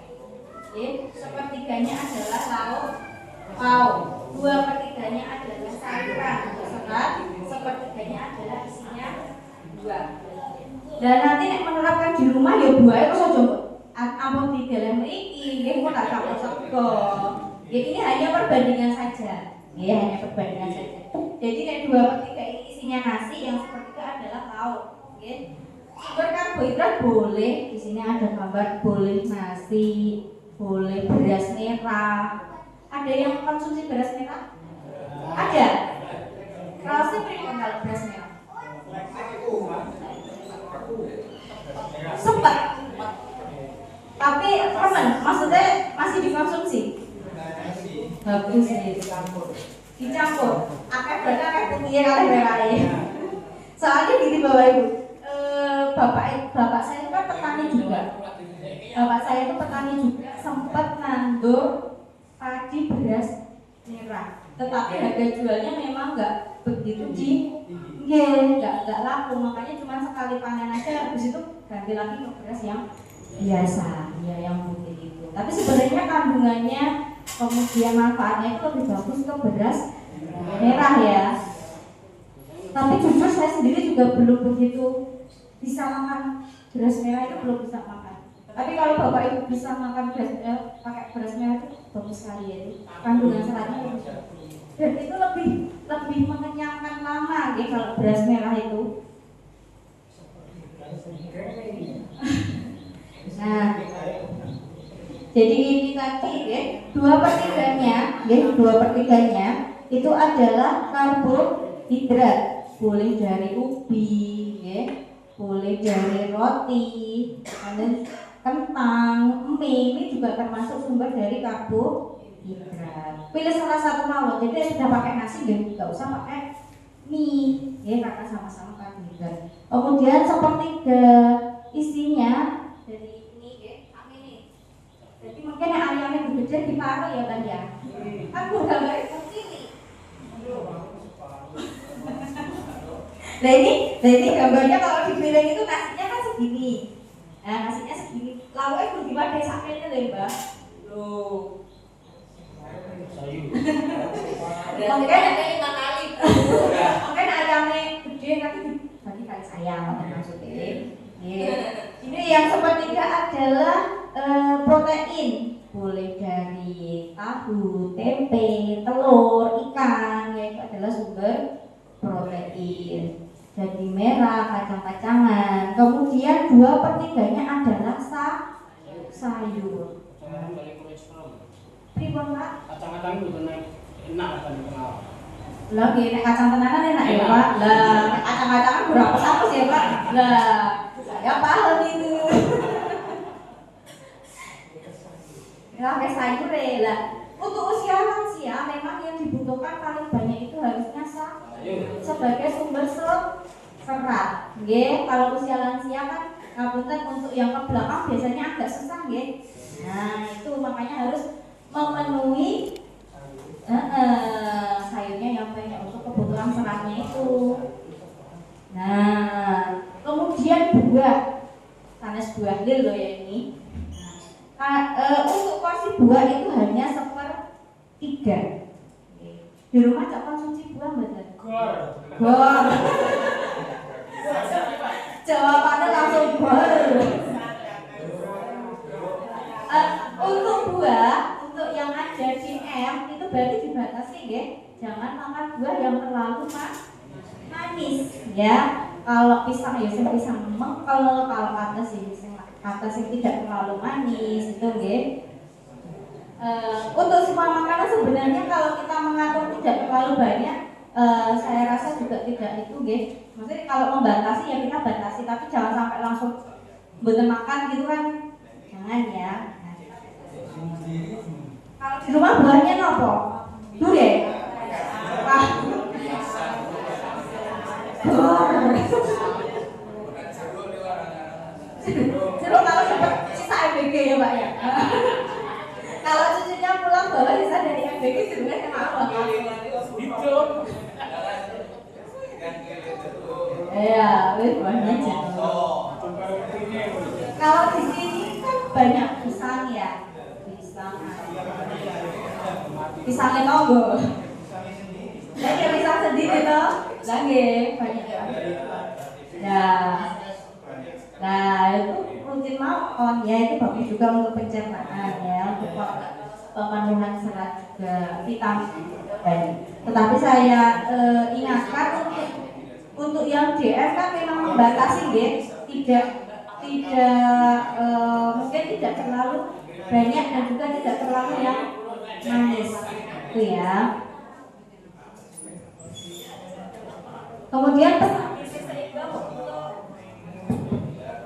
sepertiganya adalah lauk, 2/3-nya adalah sayuran, sepertiganya adalah isinya buah. Dan nanti nek menerapkan di rumah ya buah itu saja ampun di dalam iki, nggih kok tak sego. Ini hanya perbandingan saja. Hanya perbandingan saja. Jadi nek 2/3 ini isinya nasi, yang sepertiga adalah lauk, Sumber karbohidrat boleh, di sini ada gambar boleh nasi, boleh beras merah. Ada yang konsumsi beras merah? Ada. Rausnya berikan kalau beras merah. Sempat. Tapi teman, maksudnya masih dikonsumsi? Bagus nih. Dicampur. Akeh berarti akeh putihnya kali merahnya. Soalnya gini Bapak Ibu, bapak saya kan petani juga. Bapak saya itu petani juga, sempat nandur padi beras merah. Tetapi harga jualnya memang nggak begitu nggak laku, makanya cuma sekali panen aja, habis itu ganti lagi ke beras yang biasa, ya yang putih itu. Tapi sebenarnya kandungannya kemudian manfaatnya itu lebih bagus ke beras merah ya. Tapi jujur saya sendiri juga belum begitu bisa makan beras merah, itu belum bisa makan. Tapi kalau Bapak Ibu bisa makan beras pakai beras merah itu bagus sekali ya, kandungan seratnya bagus. Dan itu lebih mengenyangkan lama ya kalau beras merah itu. Nah, jadi ini tadi ya 2/3-nya itu adalah karbohidrat, boleh dari ubi, boleh dari roti, kentang, mie, ini juga termasuk sumber dari karbohidrat. Pilih salah satu mawon. Jadi sudah pakai nasi, nggak usah pakai mie, karena sama-sama karbohidrat. Kemudian sepertiga isinya dari ini, ini. Jadi mungkin yang ayamnya gede diparuh ya kan ya. Aku gambarnya seperti ini. Nah ini gambarnya kalau di piring itu nasinya kan segini. Nah nasinya segini, lauknya kudu diwadai sakitnya deh Mbak. Loh. Mungkin ada 5 kali. Mungkin ayamnya gede tapi bagi kali sayang maksudnya. Ini yang sepertiga adalah protein, boleh dari tahu, tempe, telur, ikan, itu adalah sumber protein. Daging merah, kacang-kacangan. Kemudian 2/3-nya adalah sayur. Pripun Pak? Kacang-kacang itu enak kan kenal. Lah nek kacang tenanan enak ya Pak. Lah kacang-kacangan berapa satu sih Pak? Lah saya paham itu. Sampai sayur lah. Untuk usia lansia memang yang dibutuhkan paling banyak itu harusnya sebagai sumber serat. Kalau usia lansia kan ngapunten untuk yang ke belakang biasanya agak susah Nah, itu makanya harus memenuhi sayurnya yang banyak untuk kebutuhan seratnya itu. Nah, kemudian buah. Sanes buah lil loh ya ini. Untuk porsi buah itu hanya 1/3. Di rumah tak konsumsi buah betul? Gor. Jawabannya langsung gor. Untuk buah, untuk yang ada di M itu berarti dibatasi jangan makan buah yang terlalu manis ya. Kalau pisang ya pisang mengkel, kalau atas yang tidak terlalu manis itu untuk semua makanan sebenarnya kalau kita mengatur tidak terlalu banyak saya rasa juga tidak itu, nggih. Maksudnya kalau membatasi ya kita batasi, tapi jangan sampai langsung bener makan gitu kan, jangan ya. Kalau di rumah buahnya nopo? Dure? Apa? Jeruk kalau dapat sisa MBG ya Pak ya. Kalau cucunya pulang bawa sisa dari MBG sebenarnya apa? Hidup. Iya, wih banyak jeruk. Kalau di sini kan banyak pisang ya, pisangnya tonggo. Lagi pisang sendiri toh, lagi banyak. Nah itu rutin makan ya, itu bagus juga untuk pencernaan ya, untuk pemenuhan serat juga, vitamin. Tetapi saya ingatkan untuk yang DF kan memang membatasi ya, tidak mungkin tidak terlalu banyak dan juga tidak terlalu yang manis itu ya. Kemudian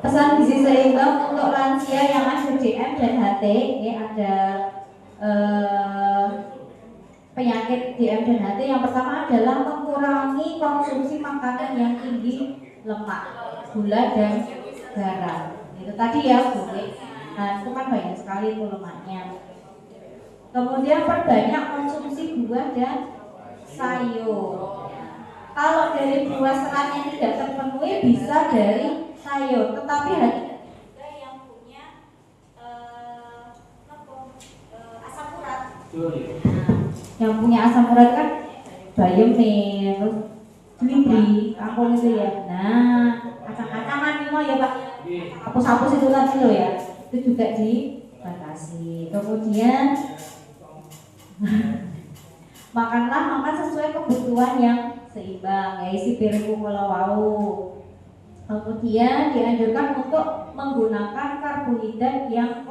pesan gizi seimbang untuk lansia yang ada DM dan HT ya, ada penyakit DM dan HT. Yang pertama adalah mengurangi konsumsi makanan yang tinggi lemak, gula dan garam. Itu tadi ya Bu. Nah, itu kan banyak sekali itu lemaknya. Kemudian perbanyak konsumsi buah dan sayur. Kalau dari buah seratnya tidak terpenuhi bisa dari sayur, tetapi hati-hati juga yang punya asam urat. Yang punya asam urat kan bayam nih, terus beli ampun itu ya. Nah, kacang-kacangan ini mah ya Pak, hapus-hapus itu tadi loh ya, itu juga dibatasi. Kemudian makan sesuai kebutuhan yang seimbang, ya isi piringku kalau mau. Kemudian dianjurkan untuk menggunakan karbohidrat yang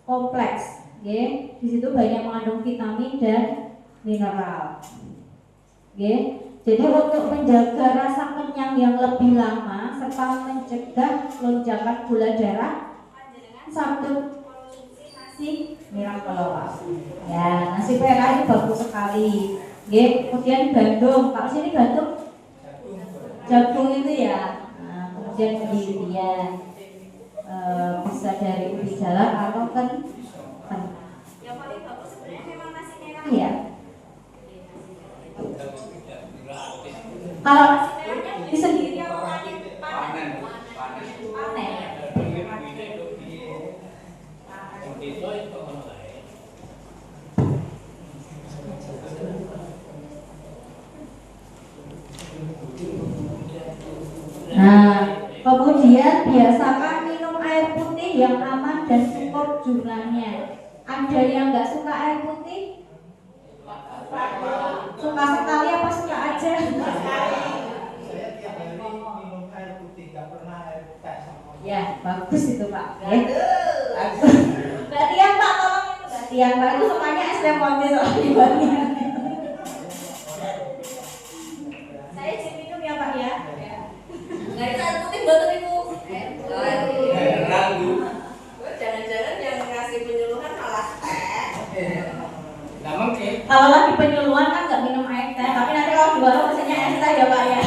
kompleks, ya. Di situ banyak mengandung vitamin dan mineral, ya. Jadi untuk menjaga rasa kenyang yang lebih lama serta mencegah lonjakan gula darah, satu konsumsi nasi merah kelawar. Ya, nasi merah itu bagus sekali. Ya, kemudian gandum, kalau sini gandum jagung itu ya. Nah, kemudian dia bisa dari ubi jalar atau kentang. Yang paling bagus sebenarnya memang nasi merah ya. Kalau nasi merahnya di sendiri apa panen? Nah, kemudian biasakan minum air putih yang aman dan cukup jumlahnya. Ada yang nggak suka air putih? Suka sekali apa suka aja? Saya tiap hari minum air putih, nggak pernah air teh. Ya, bagus itu Pak. Ya. Mbak Tian Pak, tolong itu Mbak Tian Pak, itu sukanya es lemon soalnya. Saya izin minum ya Pak ya. Nggak itu air putih buatan ibu. Ragu. Jangan-jangan yang ngasih penyuluhan malah teh. Nggak mungkin. Kalau lagi penyuluhan kan nggak minum air teh, tapi nanti kalau di warung biasanya es teh ya Pak ya.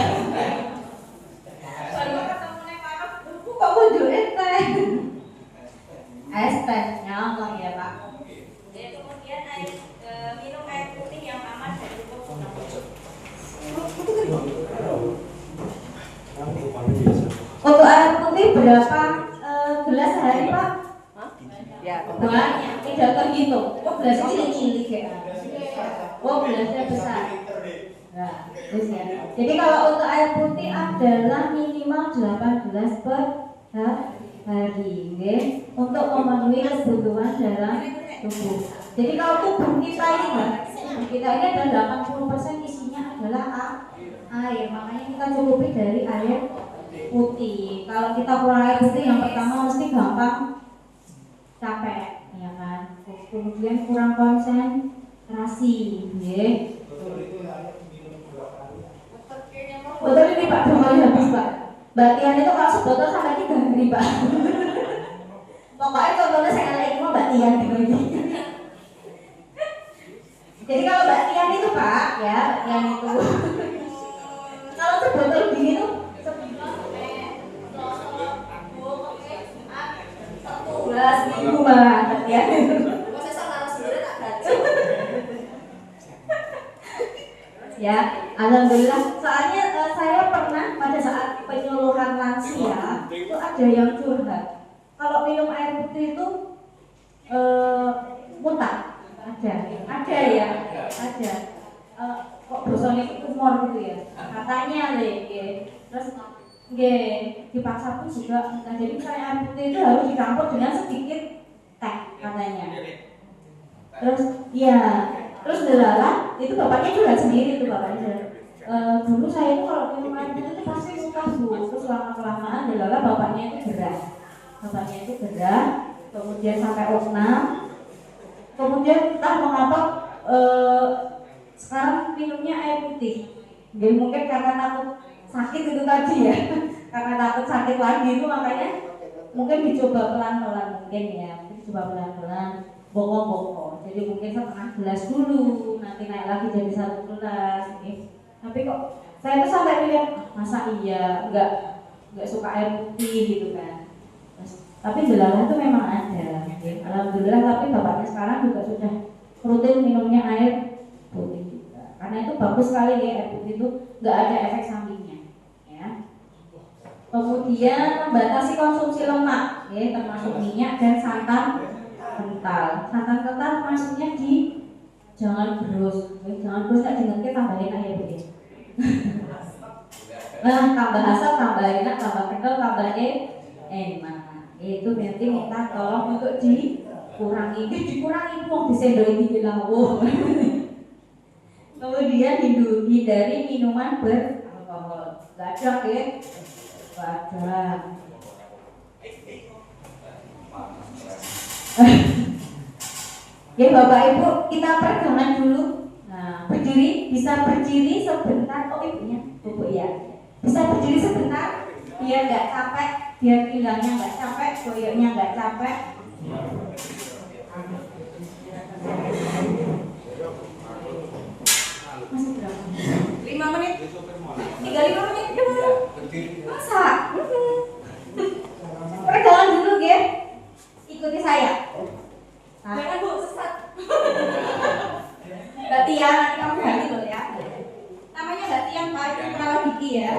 Kalau ketemu nih Pak, kok wujud es teh? Es teh nyamuk ya Pak. Ya, kemudian minum air putih yang aman dan cukup guna. Untuk air putih berapa gelas sehari Pak? Ya, Banyak, tidak terhitung. Oh gelasnya cilik ya. Oh gelasnya besar. Nah, terus ya. Jadi kalau untuk air putih adalah minimal 8 gelas per hari, okay? Untuk memenuhi kebutuhan dalam tubuh. Jadi kalau tubuh kita ini adalah 80% isinya adalah air. Makanya kita cukupi dari air putih. Kalau kita kurang air putih, yang pertama mesti gampang capek, ya kan. Kemudian kurang konsentrasi, ya. botol ini Pak, botolnya habis Pak. Mbak Tian itu kalau sebotol sampai 3 hari Pak. Pokoknya contohnya saya lagi mau Mbak Tian gitu. Jadi kalau Mbak Tian itu Pak, ya Mbak Tian itu kalau sebotol gini tuh 11 minggu Mbak Tian. Masa sama sebenarnya tak baca. Ya, alhamdulillah. Soalnya saya pernah pada saat penyuluhan lansia itu ada yang curhat. Kalau minum air putih itu muntah. Ada ya, ada. Kok bosannya umur gitu ya? Katanya deh, terus dipaksa pun juga. Nah, jadi misalnya air putih itu harus dicampur dengan sedikit teh katanya. Terus ya. Terus delala itu bapaknya juga sendiri tuh bapaknya. Dulu saya itu kalau minum air putih itu pasti suka Bu. Terus lama-kelamaan delala bapaknya itu gerah. Kemudian sampai opnam. Kemudian entah mengapa sekarang minumnya air putih. Jadi mungkin karena takut sakit itu tadi ya. Karena takut sakit lagi itu makanya mungkin dicoba pelan-pelan mungkin ya. Dicoba pelan-pelan. Bokong-bokong, jadi mungkin 1/2 gelas dulu, nanti naik lagi jadi 1 gelas. Tapi kok saya tuh sampai mikir, masa iya nggak suka air putih gitu kan. Tapi delala itu memang ada. Alhamdulillah, tapi bapaknya sekarang juga sudah rutin minumnya air putih juga. Karena itu bagus sekali ya, air putih itu nggak ada efek sampingnya. Ya. Kemudian membatasi konsumsi lemak, ya, termasuk minyak dan santan kental. Santan kental maksudnya jangan berus tak diingatkan tambahin air putih. Nah, tambah asam, tambah enak, tambah kental, tambah enak. Itu nanti minta tolong untuk dikurangi mau disendoin di lawo. Kemudian hindari minuman beralkohol. Gajah ya, gajah. Ya Bapak Ibu, kita pegangan dulu. Nah, bisa berdiri sebentar. Oh ibunya, Bu ya. Bisa berdiri sebentar, biar nggak capek, biar pinggangnya nggak capek, goyoknya nggak capek. Masih berapa? 5 menit. Tinggal 5 menit. Masa? Pegangan dulu, ya. Ikuti saya. Jangan Bu, sesat. Mbak Tia, nanti kamu ganti loh ya. Namanya Mbak Tia, Pak, itu perawat gigi ya.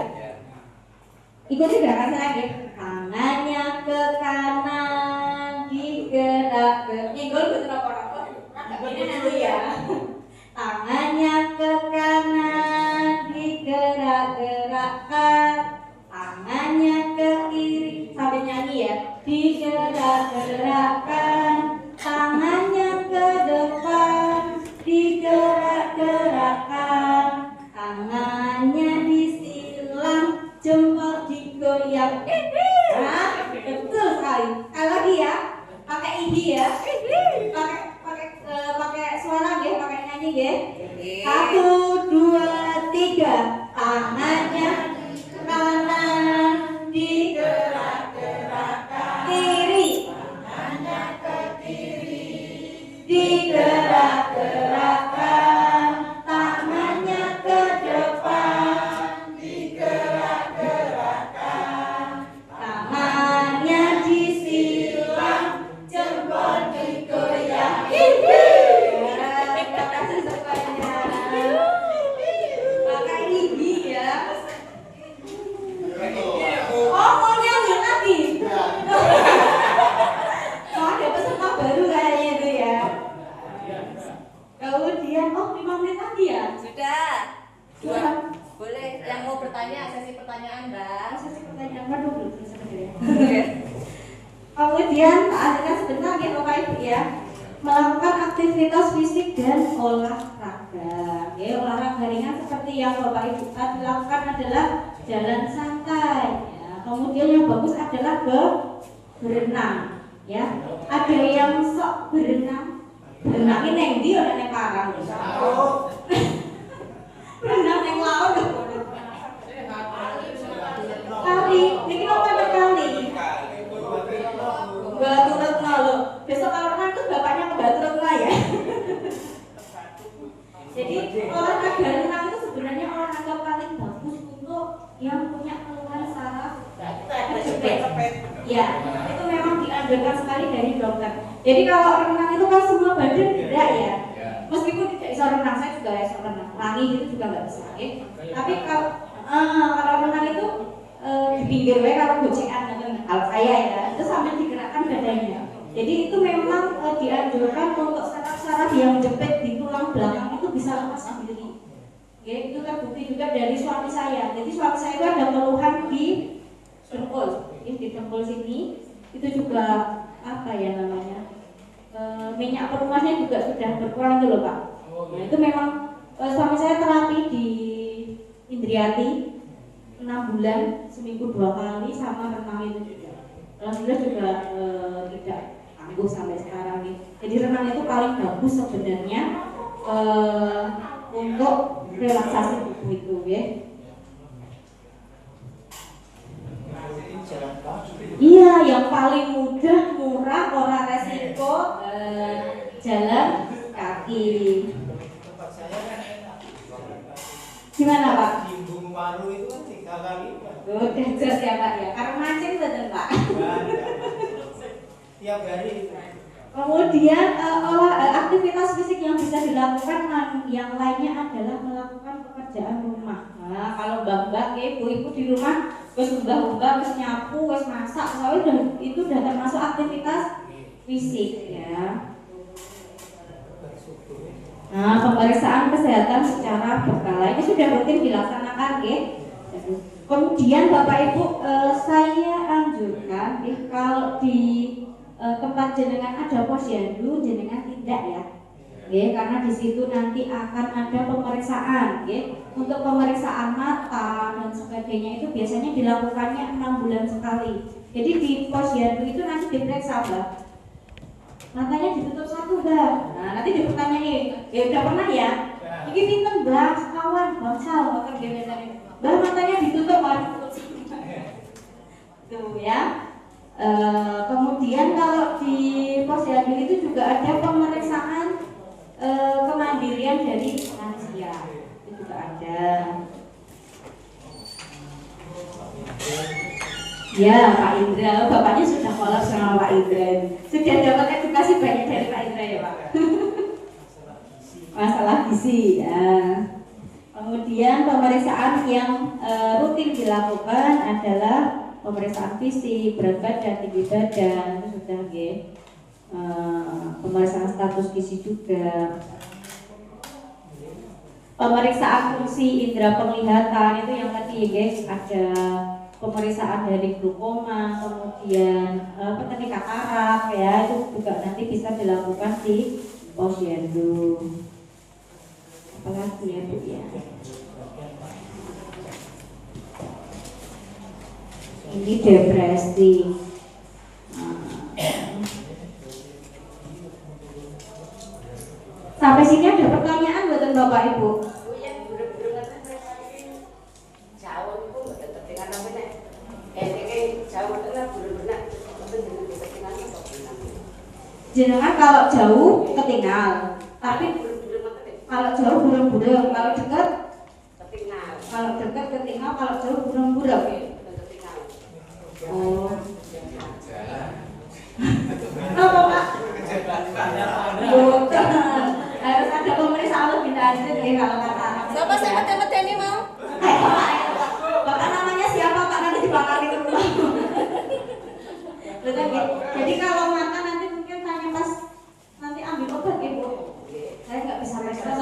Ikuti gerakan saya lagi. Tangannya ke kanan, digerak ke nyenggol betul apa? Ini nanti ya. Tangannya ke kanan, digerak-gerakkan. Tangannya ke kiri, sambil nyanyi ya. Digerak-gerakkan. Tangannya ke depan, digerak-gerakkan. Tangannya disilang, jempol digoyang. Nah, betul sekali. Sekali lagi ya, pakai ini ya, pakai suara ya, pakai nyanyi ya. 1, 2, 3. Tangannya kanan, digerak-gerakkan. Kiri. Digerak-gerakkan, tangannya ke depan, digerak-gerakkan, tangannya disilang, jempol digoyang. Terima kasih semuanya. Pakai gigi ya. Oh, mau nyanyi lagi? Oh, ada peserta baru kayaknya itu ya. Kemudian, 5 menit lagi ya? Sudah. Boleh yang mau bertanya, sesi pertanyaan, Mbak. Sesi pertanyaan baru belum selesai ya. Kemudian, ada sebentar ya Bapak Ibu ya. Melakukan aktivitas fisik dan olahraga. Ya, olahraga ringan seperti yang Bapak Ibu lakukan adalah jalan santai. Ya. Kemudian yang bagus adalah berenang. Ya, ada yang sok berenang ini yang dia ada yang parang. Berenang yang laut. bapaknya pembantu rumah ya. Jadi olahraga renang itu sebenarnya olahraga paling bagus untuk yang punya keluhan saraf kejepit. Ya, itu memang dianjurkan sekali dari dokter. Jadi kalau renang itu kan semua badan gerak ya. Meskipun tidak bisa renang, saya juga bisa renang, lari gitu juga nggak bisa. Ya. Tapi kalau renang itu di pinggir kalau gocekan kalau saya ya itu sambil digerakkan badannya. Jadi itu memang dianjurkan untuk saraf-saraf yang jepit di tulang belakang itu bisa lepas sendiri. Oke, itu terbukti juga dari suami saya. Jadi suami saya itu ada keluhan di dengkul, di dengkul sini itu juga apa ya namanya minyak perumasnya juga sudah berkurang dulu Pak. Nah, itu memang suami saya terapi di Indriati 6 bulan, seminggu 2 kali sama renang itu juga. Alhamdulillah juga tidak kambuh sampai sekarang nih. Jadi renang itu paling bagus sebenarnya untuk relaksasi tubuh itu ya. Iya, yang paling mudah, murah, ora resiko jalan kaki. Tempat saya kan enak. Gimana Pak? Timbung paru itu kan 3 kali. Udah jelas ya Pak ya. Karena mancing betul Pak. Tiap hari. Kemudian aktivitas fisik yang bisa dilakukan yang lainnya adalah melakukan pekerjaan rumah. Nah, kalau mbak-mbak, ibu-ibu di rumah wis mbah-mbah, wis nyapu, wis masak, soalnya itu udah termasuk aktivitas fisik ya. Nah, pemeriksaan kesehatan secara berkala ini sudah rutin dilaksanakan ya. Kemudian Bapak Ibu saya anjurkan kalau di tempat jenengan ada posyandu, jenengan tidak ya. Karena di situ nanti akan ada pemeriksaan untuk pemeriksaan mata dan sebagainya itu biasanya dilakukannya 6 bulan sekali. Jadi di posyandu itu nanti diperiksa Mbak. Matanya ditutup satu Mbak. Nah, nanti dipertanyain, udah pernah ya? Ini pinten Mbak, sekawan, bangsal, bakal biasanya. Mbak matanya ditutup Mbak. Tuh ya. Kemudian kalau di posyandu itu juga ada pemeriksaan kemandirian dari lansia, itu juga ada. Ya Pak Indra, bapaknya sudah kolab sama Pak Indra, sudah dapat edukasi banyak dari Pak Indra ya Pak. Masalah gizi ya. Kemudian pemeriksaan yang rutin dilakukan adalah pemeriksaan fisik, berat badan, tinggi badan, itu sudah pemeriksaan status gizi juga. Pemeriksaan fungsi indera penglihatan itu yang tadi guys, ada pemeriksaan dari glukoma, kemudian teknik katarak ya, itu juga nanti bisa dilakukan di posyandu. Apalagi ya Bu ya. Ini depresi. Sampai sini ada pertanyaan buatan Bapak Ibu? Jenengan kalau jauh ketinggal, tapi kalau jauh burung-burung, kalau dekat ketinggal. Kalau dekat ketinggal, kalau jauh burung-burung. Oh. Apa Pak? Bukan. Harus ada pemeriksaan lebih lanjut ya kalau kata anak. Siapa sih mati-mati ini mau? Bapak namanya siapa Pak? Nanti dibakarin rumah. Jadi kalau mata nanti mungkin tanya pas nanti ambil obat ya Bu. Saya nggak bisa respon.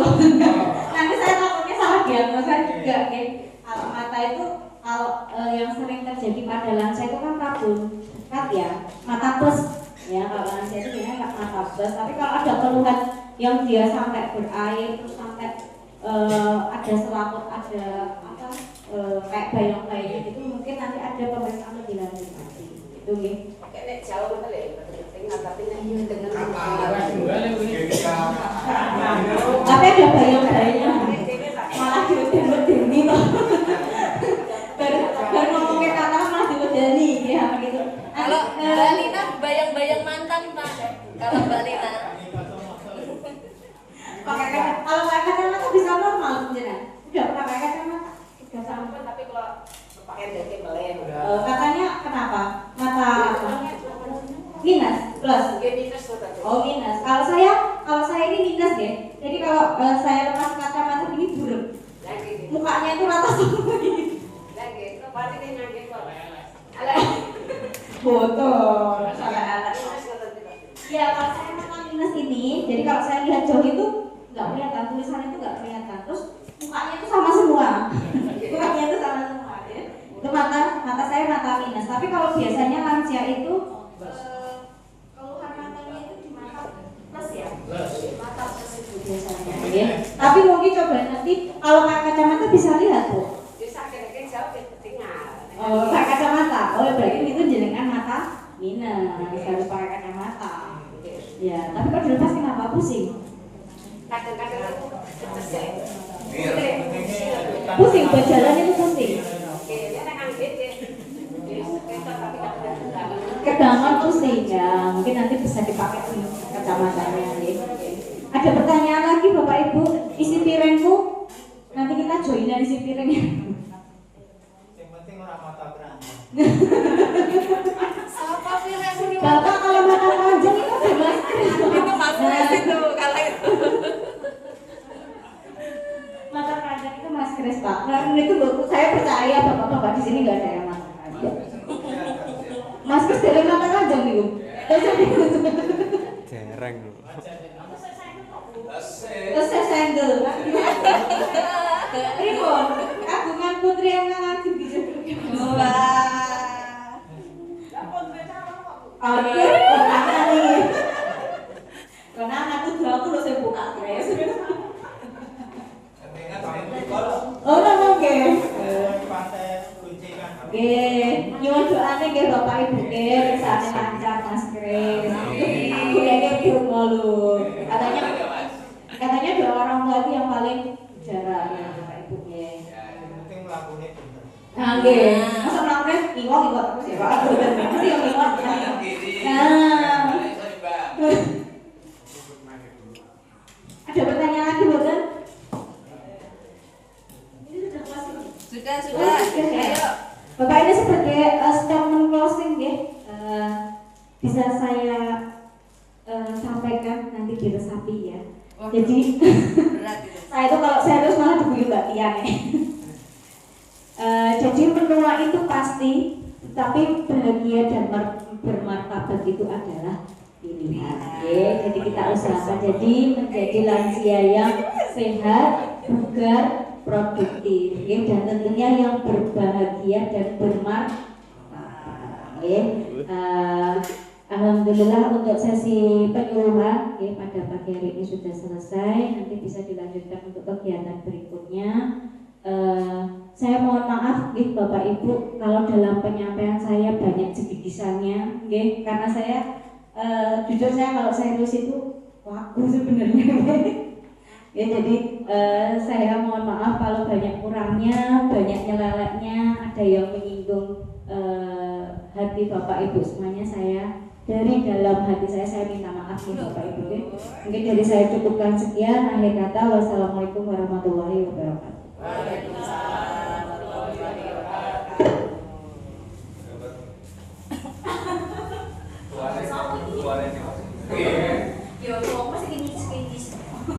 Nanti saya takutnya salah diagnosa juga ya. Kalau mata itu kalau yang sering terjadi pada lansia itu kan kabut kat ya, mata plus ya. Kalau lansia itu biasanya nggak mata plus, tapi kalau ada keluhan yang dia sampai berair terus sampai ada selaput, ada apa kayak bayang-bayang gitu, mungkin nanti ada pemeriksaan lebih lanjut lagi itu ya. Kayak jauh kali tinggal tapi dengan tapi ada bayang-bayang malah diwedeni toh. Baru ngomongin kata malah diwedeni ya gitu. Kalau Mbak Lina bayang-bayang mantan Pak. Kalau Mbak Lina Kalau saya ini minus ya. Jadi kalau saya lepas kacamata ini burem. Mukanya itu rata semua ini. Botol. Ya kalau saya mata minus ini, jadi kalau saya lihat jauh itu nggak kelihatan, tulisannya itu nggak kelihatan. Terus mukanya itu sama semua. Mukanya itu sama semua ya. Itu mata saya mata minus. Tapi kalau biasanya lansia itu keluhan matanya itu di mata plus ya. Mata plus itu biasanya. Ya. Tapi mungkin coba nanti kalau pakai kacamata bisa lihat tuh. Oh, pakai kacamata. Oh, berarti itu jenengan mata minus. Harus pakai kacamata. Ya, tapi kalau dilepas kenapa pusing? Kadang-kadang aku Pusing, berjalan itu pusing. Kedangan pusing ya, mungkin nanti bisa dipakai kacamatanya. Ada pertanyaan lagi Bapak Ibu, isi piringku nanti kita joinan isi piringnya. Yang penting orang mata beranjak. Siapa piring ini? Bapak kalau mata panjang itu ada masker. Itu masker itu kalau itu. Mata panjang itu masker Pak. Nah, itu saya percaya bapak-bapak di sini nggak ada yang mata panjang. Masker dari mata panjang nih Bu. Jarang. Terus saya senggel. Ribon, kagungan putri yang lagi gitu. Wah. Oke, konangan nih. Konangan tuh aku loh saya buka guys. Oh, oke. Pantai kuncingan. Oke, nyuwun doane nggih Bapak Ibu nggih, kesane lancar Mas Kris. Aku ya dirungo lho. Katanya doa orang tua itu yang paling jarang ya Bapak Ibu nggih. Yang penting melakukannya benar. Nah, nggih. Masa mlakuke iwak terus ya Pak. Mesti yang iwak. Nah. Ada pertanyaan lagi, Boten? Ini sudah closing. Sudah. Ayo. Bapak ini sebagai statement closing ya, bisa saya sampaikan nanti diresapi ya. Jadi Berat itu. saya itu kalau saya terus malah diguyu Mbak Tian ya. Jadi menua itu pasti, tapi bahagia dan bermartabat itu adalah pilihan. Ya, jadi kita usahakan jadi menjadi lansia yang sehat, bugar, produktif, ya, dan tentunya yang berbahagia dan bermartabat. Ya. Alhamdulillah untuk sesi penyuluhan ya, pada pagi hari ini sudah selesai. Nanti bisa dilanjutkan untuk kegiatan berikutnya. Saya mohon maaf nih Bapak Ibu kalau dalam penyampaian saya banyak jegidisannya, karena saya jujur saya kalau saya nulis itu waku sebenarnya. Ya, jadi saya mohon maaf kalau banyak kurangnya, banyak nyeleleknya, ada yang menyinggung hati Bapak Ibu semuanya. Saya dari dalam hati saya minta maaf nih Bapak Ibu. Mungkin dari saya cukupkan sekian. Akhir kata, wassalamualaikum warahmatullahi wabarakatuh. Waalaikumsalam.